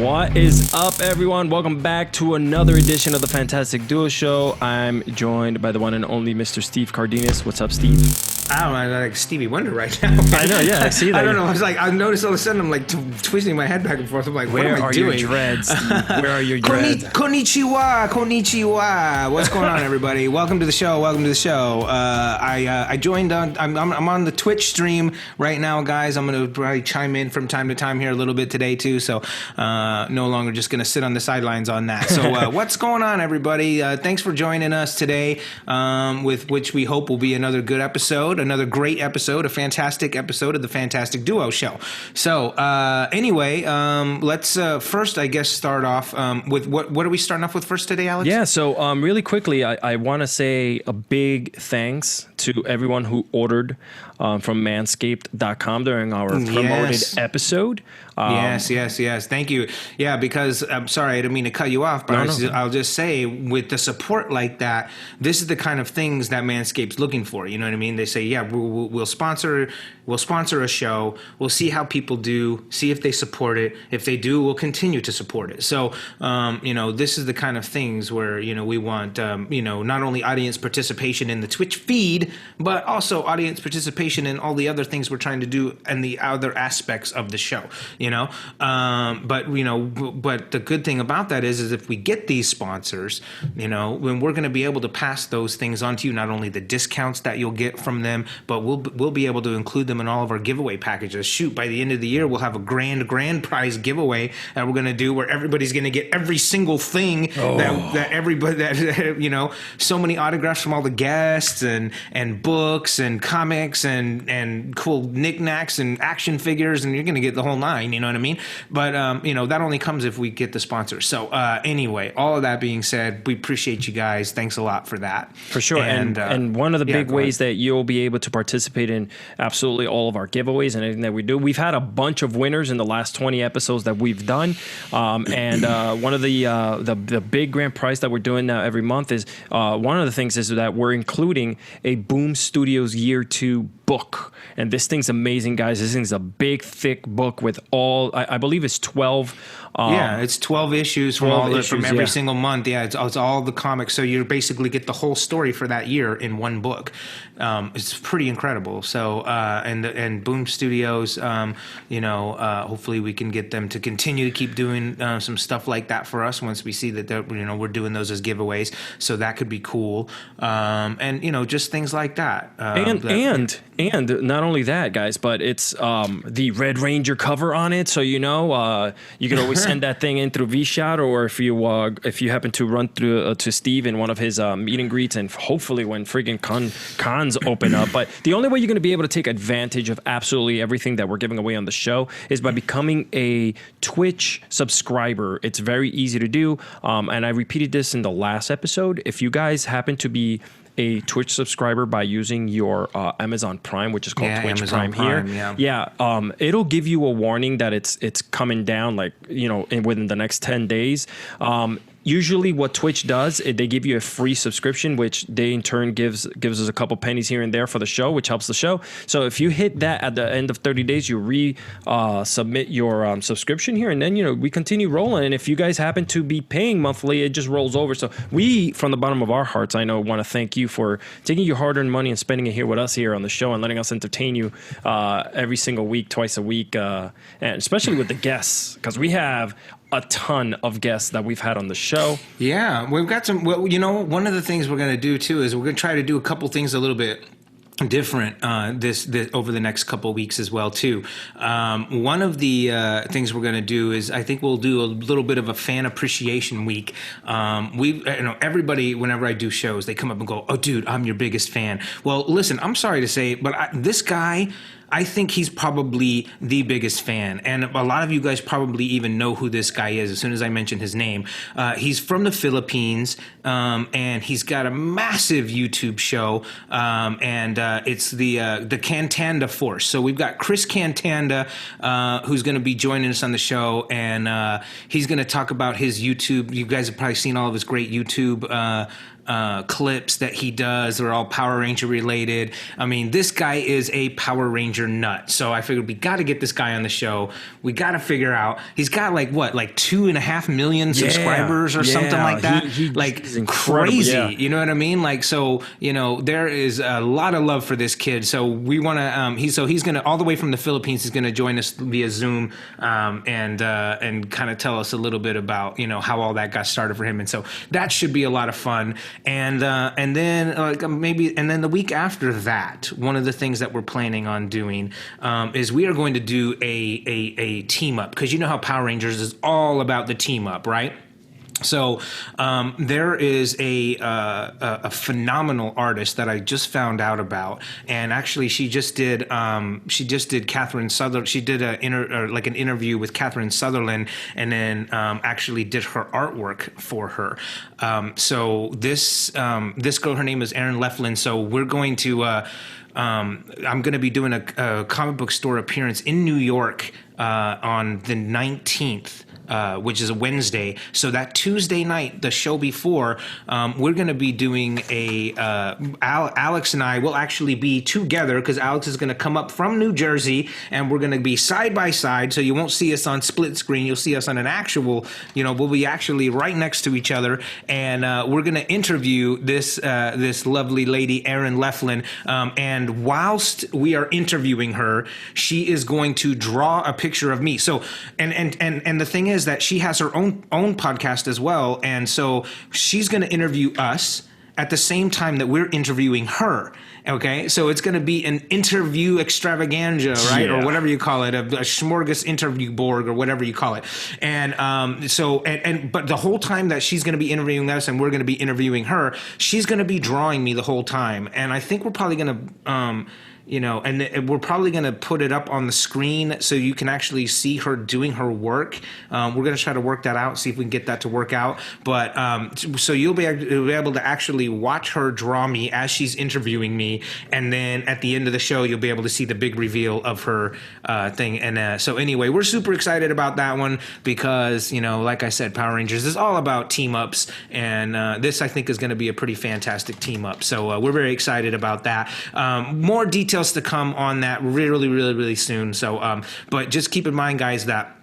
What is up, everyone? Welcome back to another edition of the Fantastic Duo Show. I'm joined by the one and only Mr. Steve Cardenas. What's up, Steve? I don't know, I'm like Stevie Wonder right now. I know, yeah, I see that. I don't know. I noticed all of a sudden I'm like twisting my head back and forth. I'm like, what am I doing? Where are your dreads, Steve? Where are your dreads? Konnichiwa. What's going on, everybody? Welcome to the show. I joined on. I'm on the Twitch stream right now, guys. I'm gonna probably chime in from time to time here a little bit today too. So no longer just gonna sit on the sidelines on that. So what's going on, everybody? Thanks for joining us today, with which we hope will be another good episode. Another great episode, a fantastic episode of the Fantastic Duo Show. So anyway, let's first, I guess, start off with what are we starting off with first today, Alex? Yeah, so really quickly, I want to say a big thanks to everyone who ordered from manscaped.com during our promoted episode. Yes. Thank you. Yeah, because I'm sorry, I didn't mean to cut you off, but I'll just say, with the support like that, this is the kind of things that Manscaped's looking for. You know what I mean? They say, yeah, we'll sponsor a show. We'll see how people do, see if they support it. If they do, we'll continue to support it. So, this is the kind of things where, we want, not only audience participation in the Twitch feed, but also audience participation in all the other things we're trying to do and the other aspects of the show. But the good thing about that is if we get these sponsors, when we're going to be able to pass those things on to you, not only the discounts that you'll get from them, but we'll be able to include them in all of our giveaway packages. Shoot, by the end of the year, we'll have a grand prize giveaway that we're going to do where everybody's going to get every single thing that everybody, so many autographs from all the guests and books and comics and cool knickknacks and action figures, and you're going to get the whole nine. You know what I mean? But, that only comes if we get the sponsors. So anyway, all of that being said, we appreciate you guys. Thanks a lot for that. For sure. And one of the big ways that you'll be able to participate in absolutely all of our giveaways and anything that we do. We've had a bunch of winners in the last 20 episodes that we've done. One of the big grand prize that we're doing now every month is one of the things is that we're including a Boom Studios Year 2 book. And this thing's amazing, guys. This thing's a big, thick book with all, I believe it's 12. It's 12 issues from every single month. Yeah, it's all the comics. So you basically get the whole story for that year in one book. It's pretty incredible. So, and Boom Studios, hopefully we can get them to continue to keep doing some stuff like that for us once we see that we're doing those as giveaways. So that could be cool. Just things like that. And not only that, guys, but it's the Red Ranger cover on it. So you can always send that thing in through V-Shot, or if you happen to run through to Steve in one of his meet and greets, and hopefully when friggin' cons open up. But the only way you're going to be able to take advantage of absolutely everything that we're giving away on the show is by becoming a Twitch subscriber. It's very easy to do, and I repeated this in the last episode. If you guys happen to be a Twitch subscriber by using your Amazon Prime, which is called Twitch Amazon Prime here. Yeah. It'll give you a warning that it's coming down, within the next 10 days. Usually what Twitch does, they give you a free subscription, which they in turn gives us a couple pennies here and there for the show, which helps the show. So if you hit that at the end of 30 days, you submit your subscription here, and then we continue rolling. And if you guys happen to be paying monthly, it just rolls over. So we, from the bottom of our hearts, I know, want to thank you for taking your hard-earned money and spending it here with us here on the show and letting us entertain you every single week, twice a week, and especially with the guests, because we have a ton of guests that we've had on the show. Yeah, we've got some. Well, one of the things we're going to do too is we're going to try to do a couple things a little bit different this over the next couple of weeks as well too. One of the things we're going to do is I think we'll do a little bit of a fan appreciation week. Everybody, whenever I do shows, they come up and go, "Oh, dude, I'm your biggest fan." Well, listen, I'm sorry to say, but this guy, I think he's probably the biggest fan. And a lot of you guys probably even know who this guy is as soon as I mention his name. He's from the Philippines, and he's got a massive YouTube show, and it's the Cantanda Force. So we've got Chris Cantanda, who's going to be joining us on the show, and he's going to talk about his YouTube. You guys have probably seen all of his great YouTube clips that he does. They're all Power Ranger related. I mean, this guy is a Power Ranger nut. So I figured we got to get this guy on the show. We got to figure out. He's got like 2.5 million subscribers or something like that. He's crazy. Yeah. You know what I mean? Like, so, you know, there is a lot of love for this kid. So we want to, he's going to, all the way from the Philippines, he's going to join us via Zoom, and kind of tell us a little bit about, you know, how all that got started for him. And so that should be a lot of fun. And then the week after that, one of the things that we're planning on doing, is we are going to do a team up, because you know how Power Rangers is all about the team up, right? So there is a phenomenal artist that I just found out about, and actually she just did Catherine Sutherland. She did an interview with Catherine Sutherland, and then actually did her artwork for her. So this girl, her name is Erin Leflin. So we're going to. I'm going to be doing a comic book store appearance in New York on the 19th. Which is a Wednesday. So that Tuesday night, the show before, we're going to be doing Alex and I will actually be together, because Alex is going to come up from New Jersey, and we're going to be side by side. So you won't see us on split screen. You'll see us on an actual, we'll be actually right next to each other. And we're going to interview this lovely lady, Erin Leflin. And whilst we are interviewing her, she is going to draw a picture of me. So, and the thing is that she has her own podcast as well, and so she's going to interview us at the same time that we're interviewing her. Okay, so it's going to be an interview extravaganza, right? Yeah. Or whatever you call it, a smorgas interview board, or whatever you call it. And but the whole time that she's going to be interviewing us and we're going to be interviewing her, she's going to be drawing me the whole time. And I think we're probably going to and we're probably going to put it up on the screen so you can actually see her doing her work. We're going to try to work that out, see if we can get that to work out. But so you'll be able to actually watch her draw me as she's interviewing me. And then at the end of the show, you'll be able to see the big reveal of her thing. And so anyway, we're super excited about that one because, like I said, Power Rangers is all about team ups. And this, I think, is going to be a pretty fantastic team up. So we're very excited about that. More details to come on that really, really, really soon. So, but just keep in mind, guys, that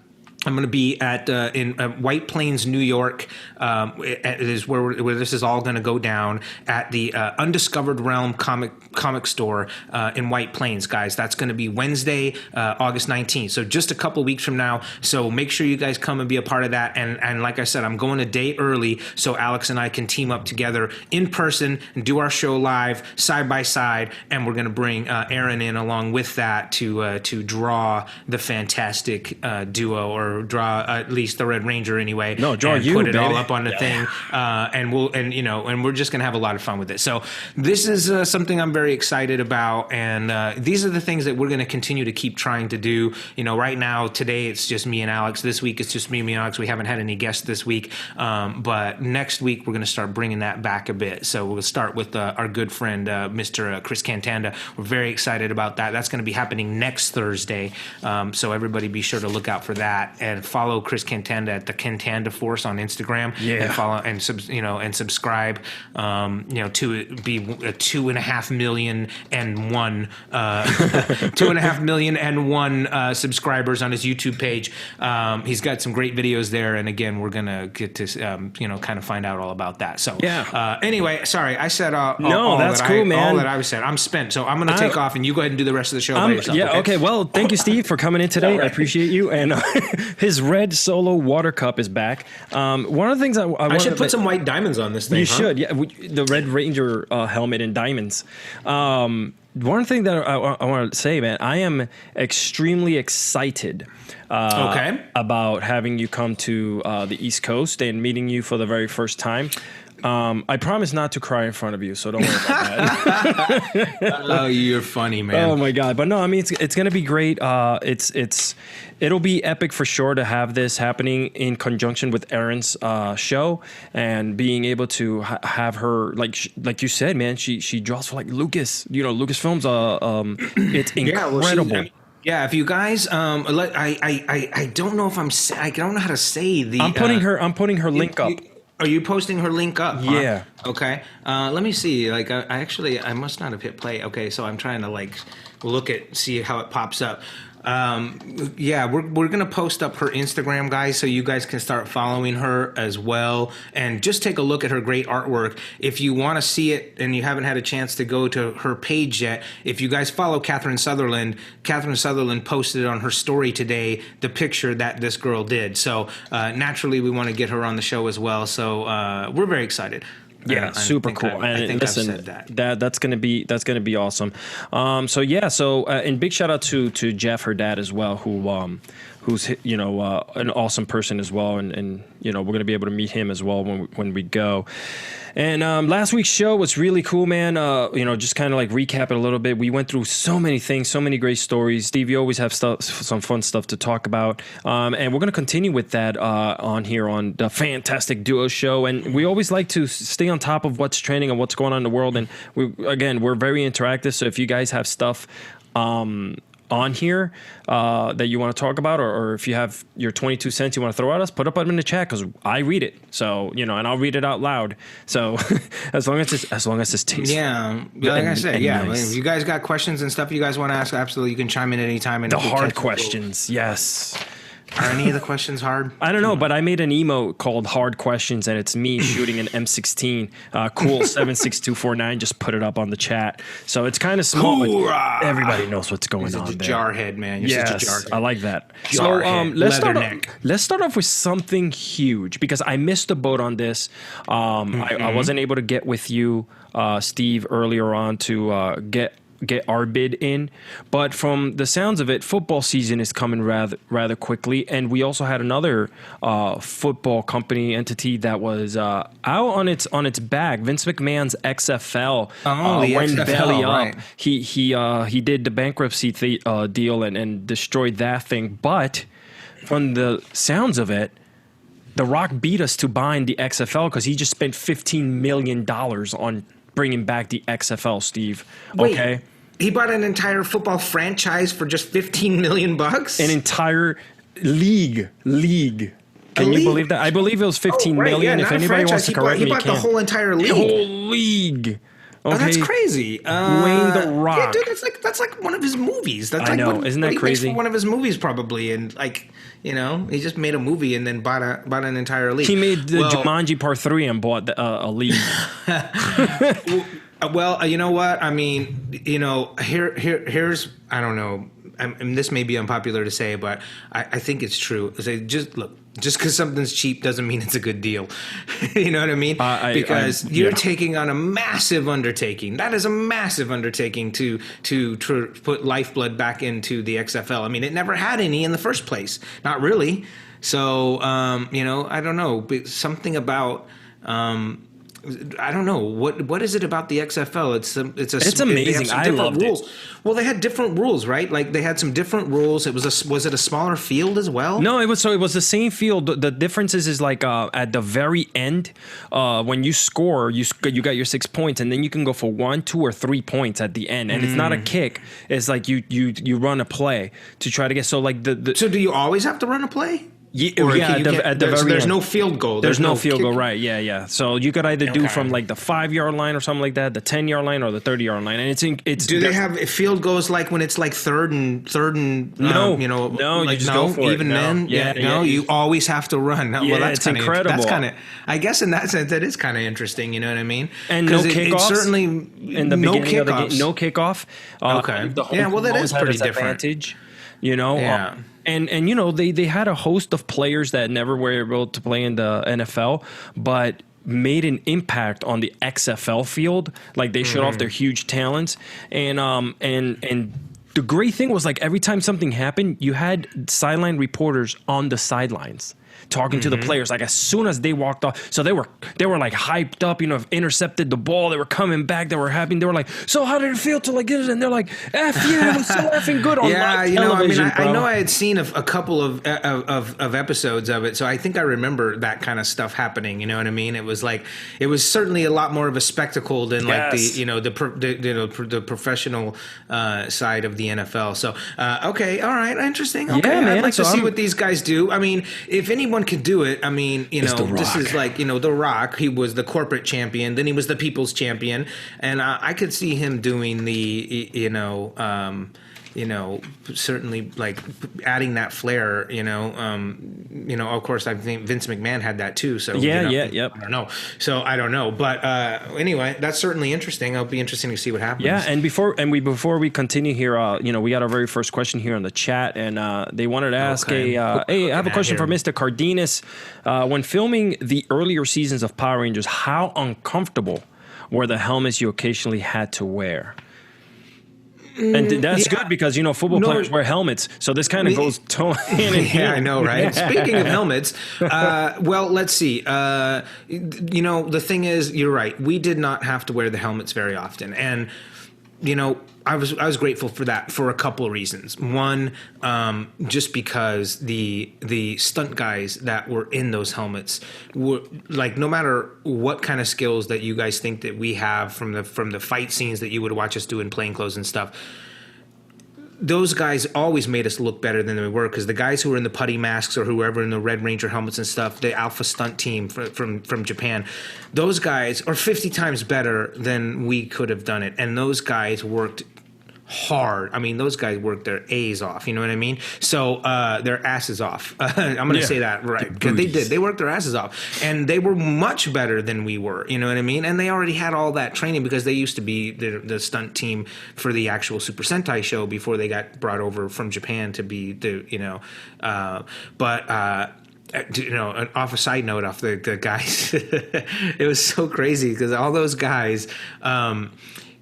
I'm going to be in White Plains, New York. Is where this is all going to go down at the Undiscovered Realm comic store in White Plains, guys. That's going to be Wednesday, August 19th. So just a couple weeks from now. So make sure you guys come and be a part of that. And like I said, I'm going a day early so Alex and I can team up together in person and do our show live side by side. And we're going to bring Aaron in along with that to draw the fantastic duo, or draw at least the Red Ranger anyway. No, draw and you, put it baby. all up on the thing, and we're just gonna have a lot of fun with it. So this is something I'm very excited about, and these are the things that we're gonna continue to keep trying to do. Right now, today it's just me and Alex. This week it's just me and Alex. We haven't had any guests this week, but next week we're gonna start bringing that back a bit. So we'll start with our good friend Mr. Chris Cantanda. We're very excited about that. That's gonna be happening next Thursday. So everybody be sure to look out for that. And follow Chris Cantanda at the Cantanda Force on Instagram. Yeah. And follow and subscribe. To be a 2.5 million and one 2.5 million and one subscribers on his YouTube page. He's got some great videos there. And again, we're gonna get to kind of find out all about that. So anyway, sorry, I said all that's cool, man. All that I said. I'm spent, so I'm gonna take off, and you go ahead and do the rest of the show by yourself. Yeah. Okay. Well, thank you, Steve, for coming in today. Right. I appreciate you. And his red Solo water cup is back. One of the things I should put some white diamonds on this thing. You should, yeah. The Red Ranger helmet and diamonds. One thing that I want to say, man, I am extremely excited about having you come to the East Coast and meeting you for the very first time. I promise not to cry in front of you, so don't worry about that. Oh, you're funny, man. Oh my God. But no, I mean, it's going to be great. It'll be epic for sure to have this happening in conjunction with Erin's show, and being able to have her, like you said, man, she draws for like Lucas, Lucasfilms. It's incredible. Yeah, if you guys, I don't know if I don't know how to say the. I'm putting her link up. Are you posting her link up? Yeah. Huh? Okay. Let me see. Like, I must not have hit play. Okay, so I'm trying to like see how it pops up. Yeah, we're gonna post up her Instagram, guys, so you guys can start following her as well, and just take a look at her great artwork. If you want to see it and you haven't had a chance to go to her page yet, if you guys follow Catherine Sutherland posted on her story today the picture that this girl did. So naturally, we want to get her on the show as well. So we're very excited. Yeah, super cool. I think listen, I've said that. That's gonna be awesome. And big shout out to Jeff, her dad as well, who's an awesome person as well, and we're gonna be able to meet him as well when we go. And last week's show was really cool, man. Just kind of like recap it a little bit. We went through so many things, so many great stories. Steve, you always have some fun stuff to talk about. And we're going to continue with that on here on the Fantastic Duo Show. And we always like to stay on top of what's trending and what's going on in the world. And we're very interactive. So if you guys have stuff on here that you want to talk about, or if you have your 22 cents you want to throw at us, put up them in the chat, because I read it. So and I'll read it out loud. So as long as it's tasty. Yeah, like I said, yeah. Nice. If you guys got questions and stuff you guys want to ask, absolutely, you can chime in at any time. And the hard questions, yes. Are any of the questions hard? I don't know, but I made an emote called Hard Questions, and it's me shooting an M16. Cool 76249. Just put it up on the chat. So it's kind of small. But everybody knows what's going on there. Jarhead, man. You're such a jarhead. I like that. Jarhead. Let's start off with something huge, because I missed the boat on this. I wasn't able to get with you, Steve, earlier on to get our bid in, but from the sounds of it, football season is coming rather quickly, and we also had another football company entity that was out on its back. Vince McMahon's XFL went XFL, belly up. right. He did the bankruptcy deal and destroyed that thing. But from the sounds of it, The Rock beat us to buying the XFL because he just spent $15 million on bringing back the XFL, Steve. Okay. Wait, he bought an entire football franchise for just $15 million? An entire league. Can you believe that? I believe it was $15 million. Yeah, if anybody wants to correct me, he bought the whole entire league. The whole league. Okay. Oh, that's crazy. Wayne The Rock. Yeah, dude, that's like one of his movies. That's I like know. Isn't that crazy? For one of his movies, probably, and he just made a movie and then bought an entire league. He made the Jumanji Part 3 and bought a league. Well, you know what? I mean, here's I don't know. And this may be unpopular to say, but I think it's true. Just because something's cheap doesn't mean it's a good deal. You know what I mean? Because you're taking on a massive undertaking. That is a massive undertaking to put lifeblood back into the XFL. I mean, it never had any in the first place. Not really. So, I don't know. Something about... I don't know what is it about the XFL? It's amazing. I loved it. Well, they had different rules, right? Like they had some different rules. Was it a smaller field as well? No, it was the same field. The difference is like at the very end, when you score, you got your 6 points, and then you can go for 1, 2, or 3 points at the end, and it's not a kick. It's like you run a play to try to get. So like the. So do you always have to run a play? There's no field goal. There's no field goal, right? Yeah. So you could either do from like the 5-yard line or something like that, the 10-yard line or the 30-yard line, and it's. Do they have field goals like when it's like third and no, like, you just go for even it. then? Yeah. You always have to run. Yeah, well, that's incredible. That's kind of, I guess, in that sense, that is kind of interesting. You know what I mean? And no kickoffs. Certainly, in the beginning of the game, no kickoff. Okay. Yeah, well, that is pretty different. Advantage, Yeah. And they had a host of players that never were able to play in the NFL, but made an impact on the XFL field. Like they showed off their huge talents, and the great thing was like every time something happened, you had sideline reporters on the sidelines talking to the players, like as soon as they walked off. So they were like hyped up, intercepted the ball. They were coming back. They were happy. They were like, so how did it feel to like get it? And they're like, F yeah, it was so effing good on live television, I know I had seen a couple of episodes of it. So I think I remember that kind of stuff happening. You know what I mean? It was certainly a lot more of a spectacle than like the professional side of the NFL. So, okay. All right. Interesting. Okay. Yeah, man. I'd like to see what these guys do. I mean, if anyone can do it. I mean, this is like, The Rock. He was the corporate champion, then he was the people's champion, and I could see him doing the, certainly like adding that flair. Of course, I think Vince McMahon had that too. So yep. I don't know. So I don't know, but anyway, that's certainly interesting. It'll be interesting to see what happens. Yeah, and before we continue here, we got our very first question here on the chat, and they wanted to ask hey, I have a question for Mr. Cardenas. When filming the earlier seasons of Power Rangers, how uncomfortable were the helmets you occasionally had to wear? And that's good because, football players wear helmets. So this kind of goes hand in hand. Yeah, I know, right? Speaking of helmets, well, let's see. The thing is, you're right. We did not have to wear the helmets very often. And, I was grateful for that for a couple of reasons. One, just because the stunt guys that were in those helmets were like, no matter what kind of skills that you guys think that we have from the fight scenes that you would watch us do in plainclothes and stuff, those guys always made us look better than we were, because the guys who were in the putty masks or whoever in the Red Ranger helmets and stuff, the Alpha stunt team from Japan, those guys are 50 times better than we could have done it. And those guys worked hard. I mean, those guys worked their A's off. You know what I mean? So their asses off. I'm going to say that right, because they did. They worked their asses off, and they were much better than we were. You know what I mean? And they already had all that training because they used to be the stunt team for the actual Super Sentai show before they got brought over from Japan to be off a side note, off the guys, it was so crazy because all those guys.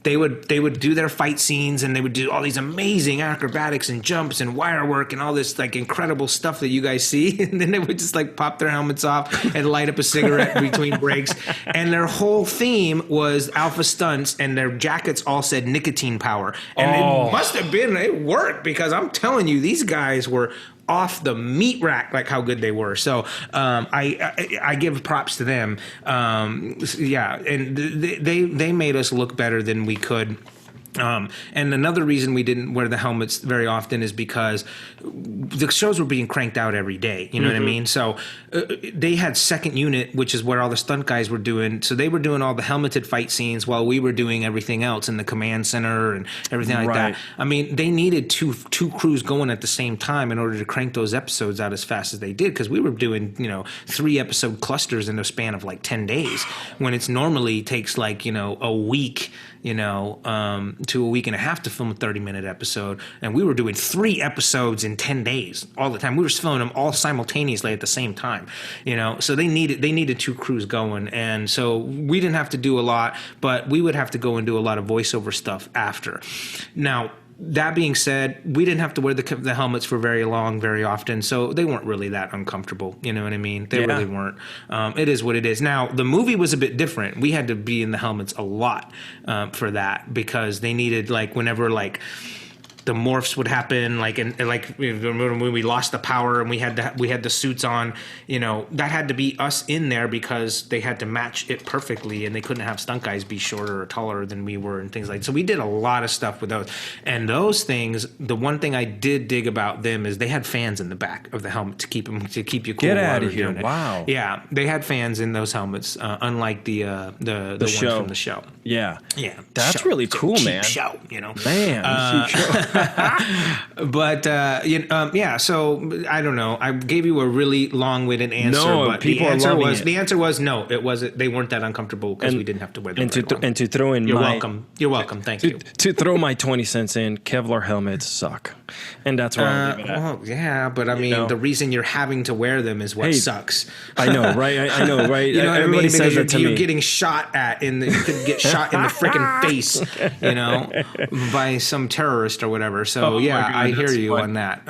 They would do their fight scenes, and they would do all these amazing acrobatics and jumps and wire work and all this like incredible stuff that you guys see. And then they would just like pop their helmets off and light up a cigarette between breaks. And their whole theme was Alpha stunts, and their jackets all said nicotine power. And it must have been, it worked, because I'm telling you, these guys were off the meat rack, like how good they were. So I give props to them. And they made us look better than we could. And another reason we didn't wear the helmets very often is because the shows were being cranked out every day. You know what I mean? So they had second unit, which is where all the stunt guys were doing. So they were doing all the helmeted fight scenes while we were doing everything else in the command center and everything like that. I mean, they needed two crews going at the same time in order to crank those episodes out as fast as they did, because we were doing 3 episode clusters in the span of like 10 days when it's normally takes like a week to a week and a half to film a 30-minute episode. And we were doing 3 episodes in 10 days all the time. We were filming them all simultaneously at the same time, so they needed 2 crews going. And so we didn't have to do a lot, but we would have to go and do a lot of voiceover stuff after. Now, that being said, we didn't have to wear the helmets for very often, so they weren't really that uncomfortable. You know what I mean? They really weren't. It is what it is. Now, the movie was a bit different. We had to be in the helmets a lot for that, because they needed, like, whenever, like, the morphs would happen, when we lost the power and we had the suits on, that had to be us in there, because they had to match it perfectly, and they couldn't have stunt guys be shorter or taller than we were and things like that. So we did a lot of stuff with those. And those things, the one thing I did dig about them is they had fans in the back of the helmet to keep you cool. Get out of here! Wow. Yeah, they had fans in those helmets, unlike the ones from the show. Yeah, yeah, that's really cool, man. Show, man. But so I don't know. I gave you a really long-winded answer, but the answer was no. It wasn't. They weren't that uncomfortable because we didn't have to wear them. And to throw in, you're welcome. Thank you. To throw my 20 cents in, Kevlar helmets suck, and that's where I'm leaving it at. Well, yeah, but I mean, the reason you're having to wear them is what sucks. I know, right? I know, right? You know what Everybody I mean? says that to me. You're getting shot at, you could get shot in the freaking face, by some terrorist or whatever. So I hear you on that.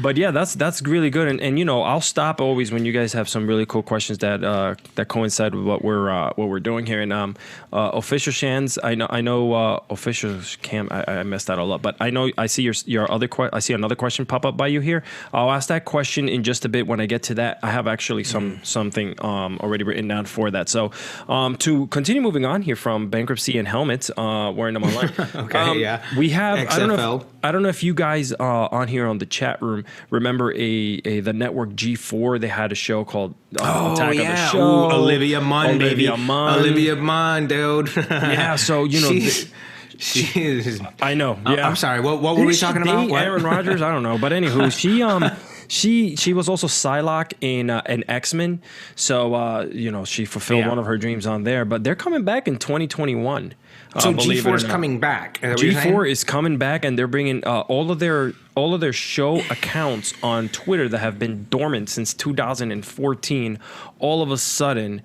But yeah, that's really good. And I'll stop always when you guys have some really cool questions that coincide with what we're doing here. And official Shans, I know official Cam, I messed that all up, but I know I see your other I see another question pop up by you here. I'll ask that question in just a bit when I get to that. I have actually something already written down for that. So to continue moving on here from bankruptcy and helmets, wearing them online. Okay, we have XFL. I don't know if you guys on here on the chat room remember the network G4. They had a show called Attack of the Show. Ooh, Olivia Munn, baby. Olivia Munn, dude. Yeah, so she is. I know. Yeah. I'm sorry. What were we talking about? What? Aaron Rodgers? I don't know. But anywho, she was also Psylocke in an X-Men. So she fulfilled one of her dreams on there. But they're coming back in 2021. So G4 is coming back. G4 is coming back, and they're bringing all of their show accounts on Twitter that have been dormant since 2014. All of a sudden,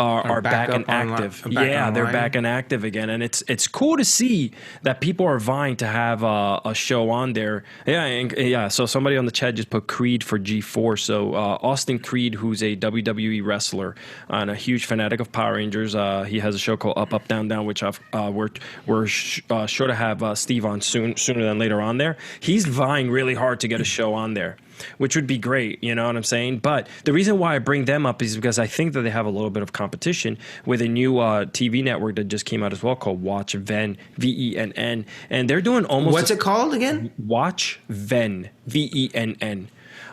are back and active. They're back and active again, and it's cool to see that people are vying to have a show on there. So somebody on the chat just put Creed for G4. So Austin Creed, who's a WWE wrestler and a huge fanatic of Power Rangers, he has a show called Up Up Down Down, which we're sure to have Steve on sooner than later on there. He's vying really hard to get a show on there, which would be great, you know what I'm saying? But the reason why I bring them up is because I think that they have a little bit of competition with a new TV network that just came out as well called Watch Venn, VENN, and they're doing almost... What's it called again? Watch Venn, VENN.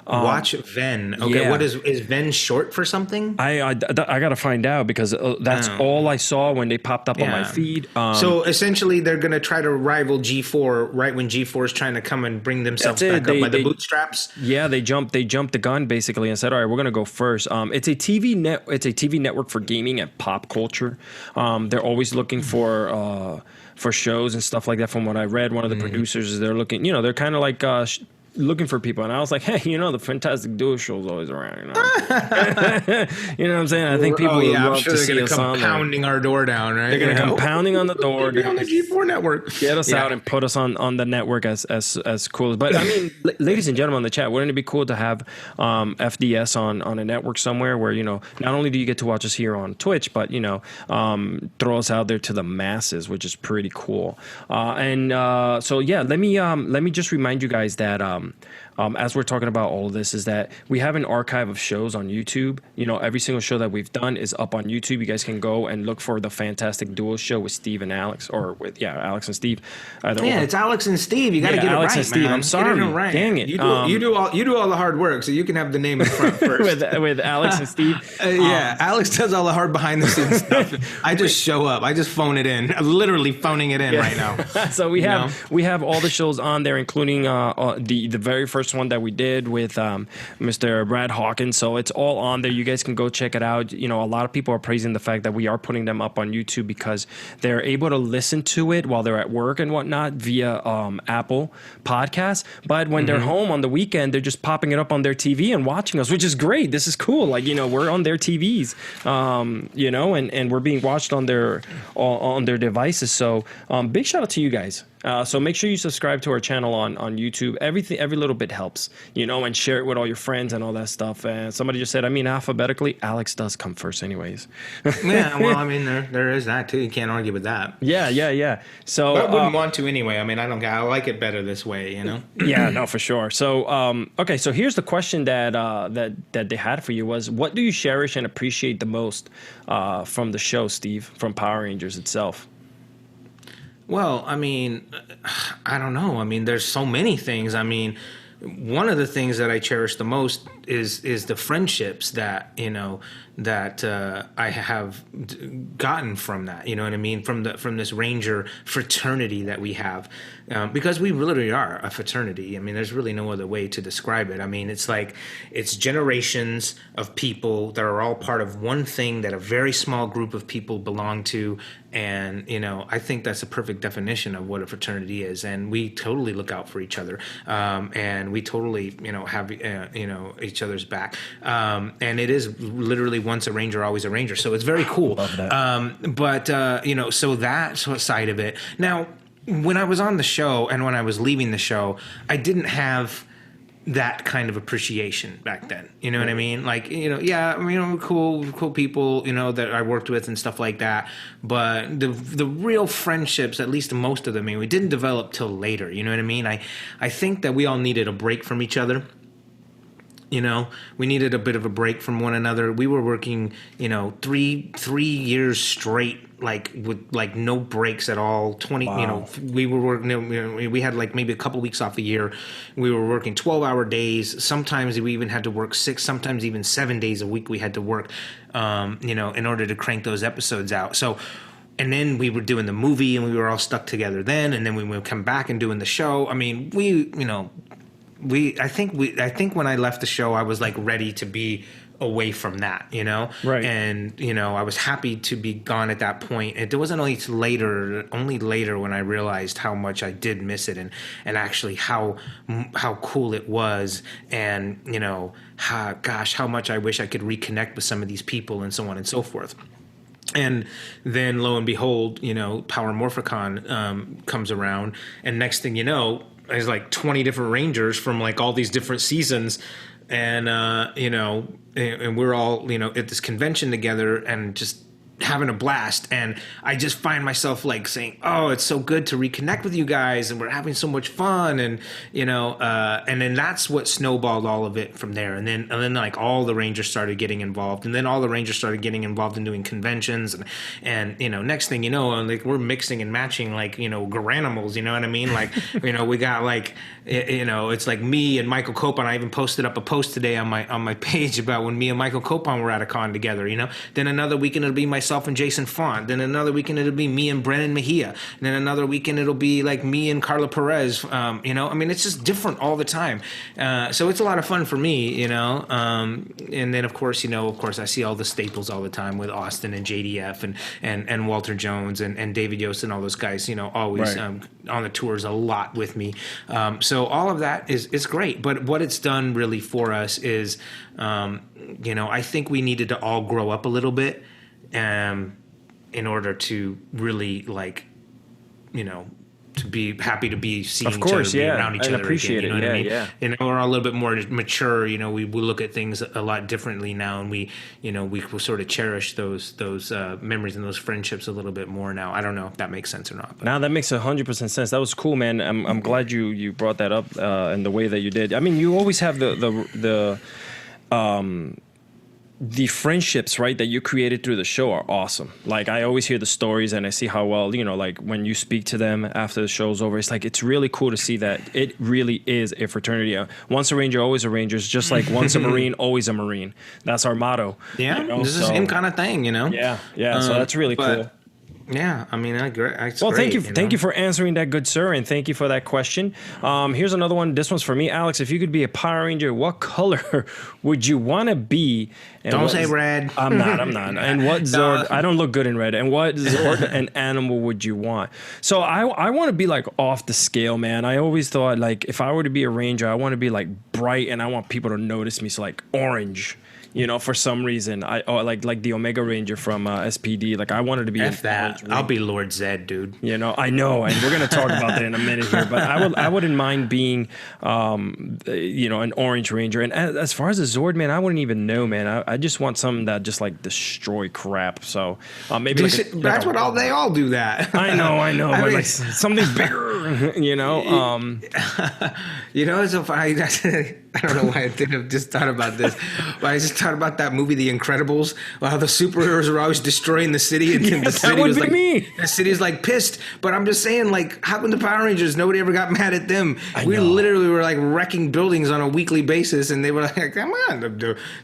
Watch Venn. Okay, yeah. What is Venn short for something? I got to find out because that's all I saw when they popped up on my feed. So essentially, they're going to try to rival G4 right when G4 is trying to come and bring themselves back up by the bootstraps. Yeah, they jumped the gun basically and said, "All right, we're going to go first." It's a TV network for gaming and pop culture. They're always looking for shows and stuff like that. From what I read, one of the producers is they're looking. They're kind of like. Looking for people, and I was like, hey, the Fantastic Duo show is always around. You know what I'm saying? I think people would love to see us on there. Pounding our door down, right? They're going to come pounding on the door. Be on the G4 network. Get us out and put us on the network as cool. But I mean, ladies and gentlemen in the chat, wouldn't it be cool to have FDS on a network somewhere where not only do you get to watch us here on Twitch, but throw us out there to the masses, which is pretty cool. So yeah, let me just remind you guys that. As we're talking about all of this, is that we have an archive of shows on YouTube. Every single show that we've done is up on YouTube. You guys can go and look for the Fantastic Duo show with Steve and Alex, or with Alex and Steve. It's Alex and Steve. You got to get Alex it right, and Steve. Man. I'm sorry. Get it right. Dang it. You do all the hard work, so you can have the name in front first. with Alex and Steve. Alex does all the hard behind the scenes stuff. I just show up. I just phone it in. I'm literally phoning it in right now. So we have all the shows on there, including the very first one that we did with Mr. Brad Hawkins. So it's all on there. You guys can go check it out. A lot of people are praising the fact that we are putting them up on YouTube because they're able to listen to it while they're at work and whatnot via Apple Podcasts. But when they're home on the weekend, they're just popping it up on their TV and watching us, which is great. This is cool. Like, we're on their TVs, and we're being watched on their devices. So big shout out to you guys. So make sure you subscribe to our channel on YouTube. Every little bit helps, and share it with all your friends and all that stuff. And somebody just said, alphabetically, Alex does come first anyways. Yeah, well, there is that too. You can't argue with that. Yeah. So but I wouldn't want to anyway. I like it better this way, Yeah, no, for sure. So, okay. So here's the question that they had for you was, what do you cherish and appreciate the most from the show, Steve, from Power Rangers itself? Well, I don't know. There's so many things. One of the things that I cherish the most is the friendships that I have gotten from that. You know what I mean? From this Ranger fraternity that we have, because we literally are a fraternity. There's really no other way to describe it. It's generations of people that are all part of one thing that a very small group of people belong to. And, I think that's a perfect definition of what a fraternity is. And we totally look out for each other. And we totally, have, each other's back. And it is literally once a Ranger, always a Ranger. So it's very cool. Love that. So that side of it. Now, when I was on the show and when I was leaving the show, I didn't have that kind of appreciation back then. You know what I mean? Like, yeah, I mean, cool people, that I worked with and stuff like that. But the real friendships, at least most of them, we didn't develop till later. You know what I mean? I think that we all needed a break from each other. We needed a bit of a break from one another. We were working, 3 years straight, like with like no breaks at all. 20, Wow. We were working. We had like maybe a couple weeks off a year. We were working 12-hour days. Sometimes we even had to work 6, sometimes even 7 days a week. We had to work, in order to crank those episodes out. So. And then we were doing the movie, and we were all stuck together then. And then we would come back and doing the show. I mean, I think when I left the show, I was like ready to be away from that, Right. And, I was happy to be gone at that point. It wasn't only later when I realized how much I did miss it and actually how cool it was. And, how much I wish I could reconnect with some of these people and so on and so forth. And then lo and behold, Power Morphicon comes around, and next thing you know, there's like 20 different Rangers from like all these different seasons, and and we're all at this convention together and just having a blast. And I just find myself like saying, oh, it's so good to reconnect with you guys, and we're having so much fun. And and then that's what snowballed all of it from there. And then like all the Rangers started getting involved, and then all the Rangers started getting involved in doing conventions, and next thing you know, like we're mixing and matching like Garanimals, you know what I mean? Like we got like it's like me and Michael Copon. I even posted up a post today on my page about when me and Michael Copon were at a con together. Then another weekend it'll be myself and Jason Font. Then another weekend it'll be me and Brennan Mejia. And then another weekend it'll be like me and Carla Perez. I mean, it's just different all the time. So it's a lot of fun for me, and then of course I see all the staples all the time with Austin and JDF and Walter Jones and David Yost and all those guys, always Right. On the tours a lot with me. So all of that is great. But what it's done really for us is, I think we needed to all grow up a little bit, in order to really to be happy to be seeing Of course, each other, yeah, be around each and other appreciate again, it. what I mean? Yeah. We're all a little bit more mature. We look at things a lot differently now, and we sort of cherish those memories and those friendships a little bit more now. I don't know if that makes sense or not. But. Now that makes 100% sense. That was cool, man. I'm glad you brought that up in the way that you did. I mean, you always have the friendships, right, that you created through the show are awesome. Like, I always hear the stories and I see how well, like when you speak to them after the show's over, it's like, it's really cool to see that it really is a fraternity. Once a Ranger, always a Ranger. It's just like once a Marine, always a Marine. That's our motto. Yeah, this is the same kind of thing, Yeah, so that's really cool. Yeah, I mean, I agree. Well, thank you for answering that, good sir, and thank you for that question. Here's another one. This one's for me, Alex. If you could be a Power Ranger, what color would you want to be? And don't say red. I'm not. And what Zord? I don't look good in red. And what Zord and animal would you want? So I want to be like off the scale, man. I always thought like if I were to be a Ranger, I want to be like bright, and I want people to notice me. So like orange. For some reason, like the Omega Ranger from SPD. Like I wanted to be. F that. I'll be Lord Zed, dude. I know, and we're gonna talk about that in a minute here. But I wouldn't mind being, an Orange Ranger. And as far as the Zord, man, I wouldn't even know, man. I just want something that just like destroy crap. So maybe that's what they all do. That I know. But like something bigger, It's so funny. I don't know why I didn't have just thought about this, but I just thought about that movie, The Incredibles. How the superheroes are always destroying the city, and the city was like me. The city's like pissed. But I'm just saying, like, how come the Power Rangers? Nobody ever got mad at them. We literally were like wrecking buildings on a weekly basis, and they were like, "Come on,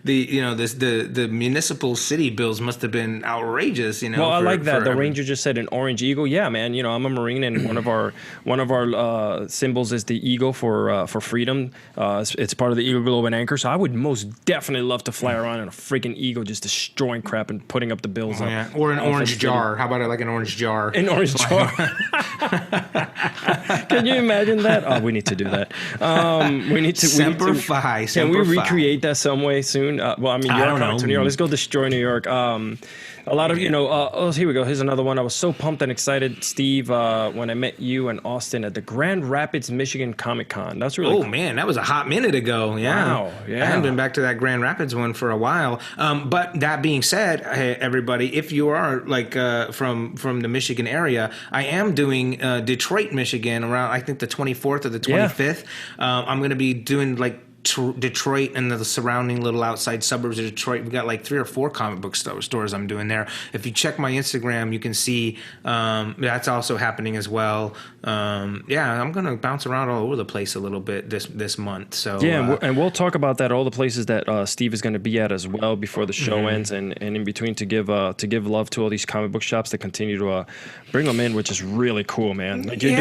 the municipal city bills must have been outrageous." Well, I like that. The Ranger just said an orange eagle. Yeah, man. I'm a Marine, and one of our symbols is the eagle for freedom. It's part of the Eagle Globe and Anchor. So I would most definitely love to fly around in a freaking eagle, just destroying crap and putting up the bills. Yeah. Or an orange jar. How about it like an orange jar? An orange jar. Can you imagine that? Oh, we need to do that. We need to. Semper Fi. Can we recreate that some way soon? Well, I mean, New York. Let's go destroy New York. A lot of, here we go. Here's another one. I was so pumped and excited, Steve, when I met you and Austin at the Grand Rapids, Michigan Comic Con. That's really cool. Man, that was a hot minute ago. Yeah. Wow. Yeah. I hadn't been back to that Grand Rapids one for a while. But that being said, hey, everybody, if you are like from the Michigan area, I am doing Detroit, Michigan around, I think, the 24th or the 25th. I'm going to be doing like Detroit and the surrounding little outside suburbs of Detroit. We've got like 3 or 4 comic book stores I'm doing there. If you check my Instagram, you can see that's also happening as well. I'm going to bounce around all over the place a little bit this month. So and we'll talk about that, all the places that Steve is going to be at as well before the show ends, and in between to give love to all these comic book shops that continue to bring them in, which is really cool, man. Like you're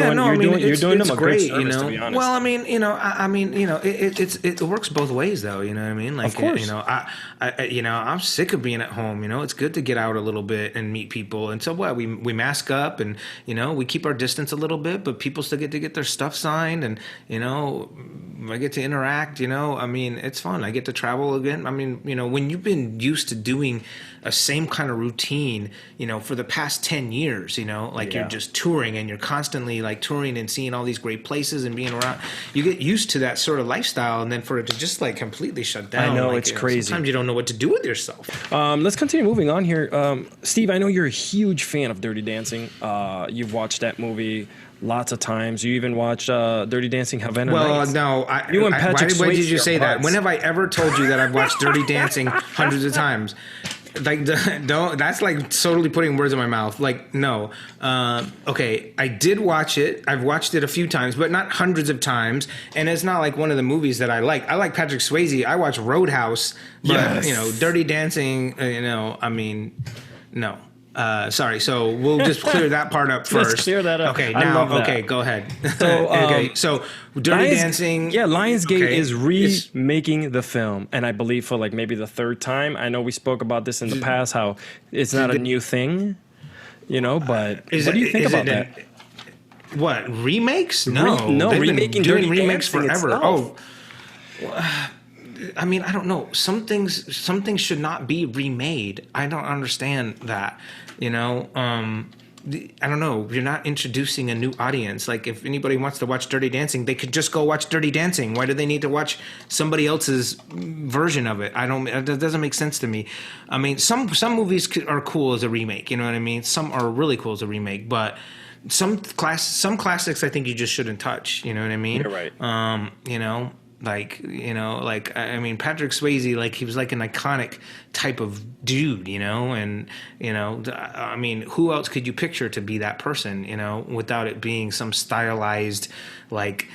doing them a great service, to be honest. Well, it works both ways, though. You know what I mean? Like, of course. I'm sick of being at home. It's good to get out a little bit and meet people. And so we mask up and we keep our distance a little bit, but people still get to get their stuff signed, and I get to interact. It's fun. I get to travel again. When you've been used to doing a same kind of routine, for the past 10 years, you're just touring and you're constantly like touring and seeing all these great places and being around, you get used to that sort of lifestyle, and then for it to just like completely shut down. I know, it's crazy. Sometimes you don't know what to do with yourself. Let's continue moving on here. Steve, I know you're a huge fan of Dirty Dancing. You've watched that movie lots of times. You even watched Dirty Dancing Havana Nights. No. You and Patrick Swayze. Why did you say that? When have I ever told you that I've watched Dirty Dancing hundreds of times? Like, don't. That's like totally putting words in my mouth. Like, no. Okay, I did watch it. I've watched it a few times, but not hundreds of times. And it's not like one of the movies that I like. I like Patrick Swayze. I watch Roadhouse, but Dirty Dancing. No. Sorry. So we'll just clear that part up first. Let's clear that up. Okay. Now. Okay. Go ahead. So, So Dirty Dancing. Yeah. Lionsgate is remaking the film, and I believe for like maybe the 3rd time. I know we spoke about this in the past, how it's not a new thing, but what do you think about that? What, remakes? No, they've been doing remakes forever. Itself. I don't know. Some things should not be remade. I don't understand that. I don't know. You're not introducing a new audience. Like, if anybody wants to watch Dirty Dancing, they could just go watch Dirty Dancing. Why do they need to watch somebody else's version of it? That doesn't make sense to me. Some movies are cool as a remake. You know what I mean? Some are really cool as a remake, but some classics I think you just shouldn't touch. You know what I mean? You're right. Patrick Swayze, like, he was like an iconic type of dude, and who else could you picture to be that person, without it being some stylized, like,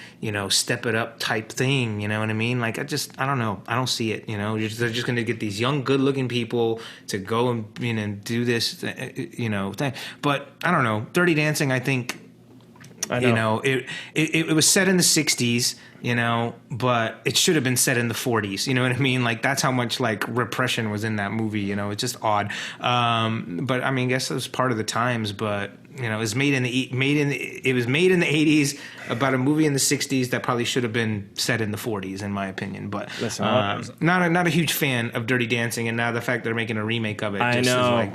step it up type thing, you know what I mean? Like, I don't know. I don't see it, they're just going to get these young, good looking people to go and do this, thing. But I don't know. Dirty Dancing, I think, it was set in the 60s, but it should have been set in the 40s. You know what I mean? Like, that's how much like repression was in that movie. It's just odd. But I guess it was part of the times. But it was made in the 80s about a movie in the 60s that probably should have been set in the 40s, in my opinion. But not a huge fan of Dirty Dancing, and now the fact they're making a remake of it. I know.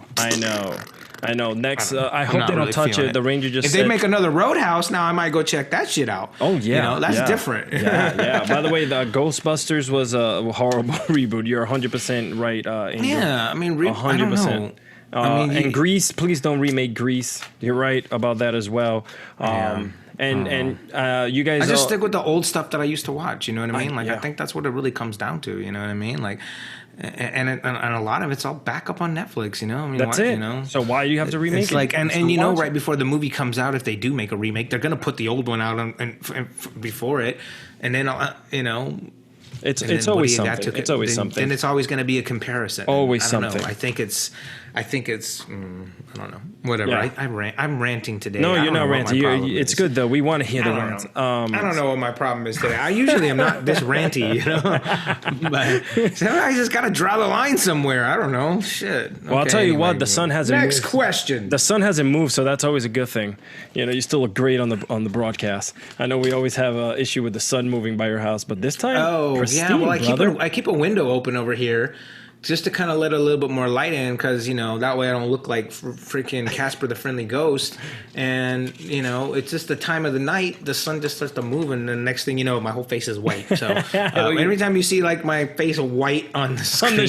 Next, I hope they don't touch it. The Ranger just if said, they make another Roadhouse, now I might go check that shit out. Oh yeah, that's different. Yeah. By the way, the Ghostbusters was a horrible reboot. You're 100% right. Angel. 100%. And Grease, please don't remake Grease. You're right about that as well. And you guys, I just stick with the old stuff that I used to watch. You know what I mean? I think that's what it really comes down to. You know what I mean? Like. And a lot of it's all back up on Netflix, That's it. So why do you have to remake it? Like, and right before the movie comes out, if they do make a remake, they're gonna put the old one out before it, and then it's always something. It's always something. And it's always going to be a comparison. Always I don't something. know. I think it's. I don't know. Whatever. Yeah. I'm ranting today. No, you're not ranting. It's good though. We want to hear the rant. I don't know what my problem is today. I usually am not this ranty, But sometimes I just got to draw the line somewhere. I don't know. Shit. Well, I'll tell you what. The sun hasn't moved. Next question. The sun hasn't moved, so that's always a good thing. You still look great on the broadcast. I know we always have an issue with the sun moving by your house, but this time, pristine, Well, I keep a window open over here. just to kind of let a little bit more light in, because that way I don't look like freaking Casper the Friendly Ghost. And it's just the time of the night, the sun just starts to move, and the next thing you know, my whole face is white. So every time you see like my face white on the screen,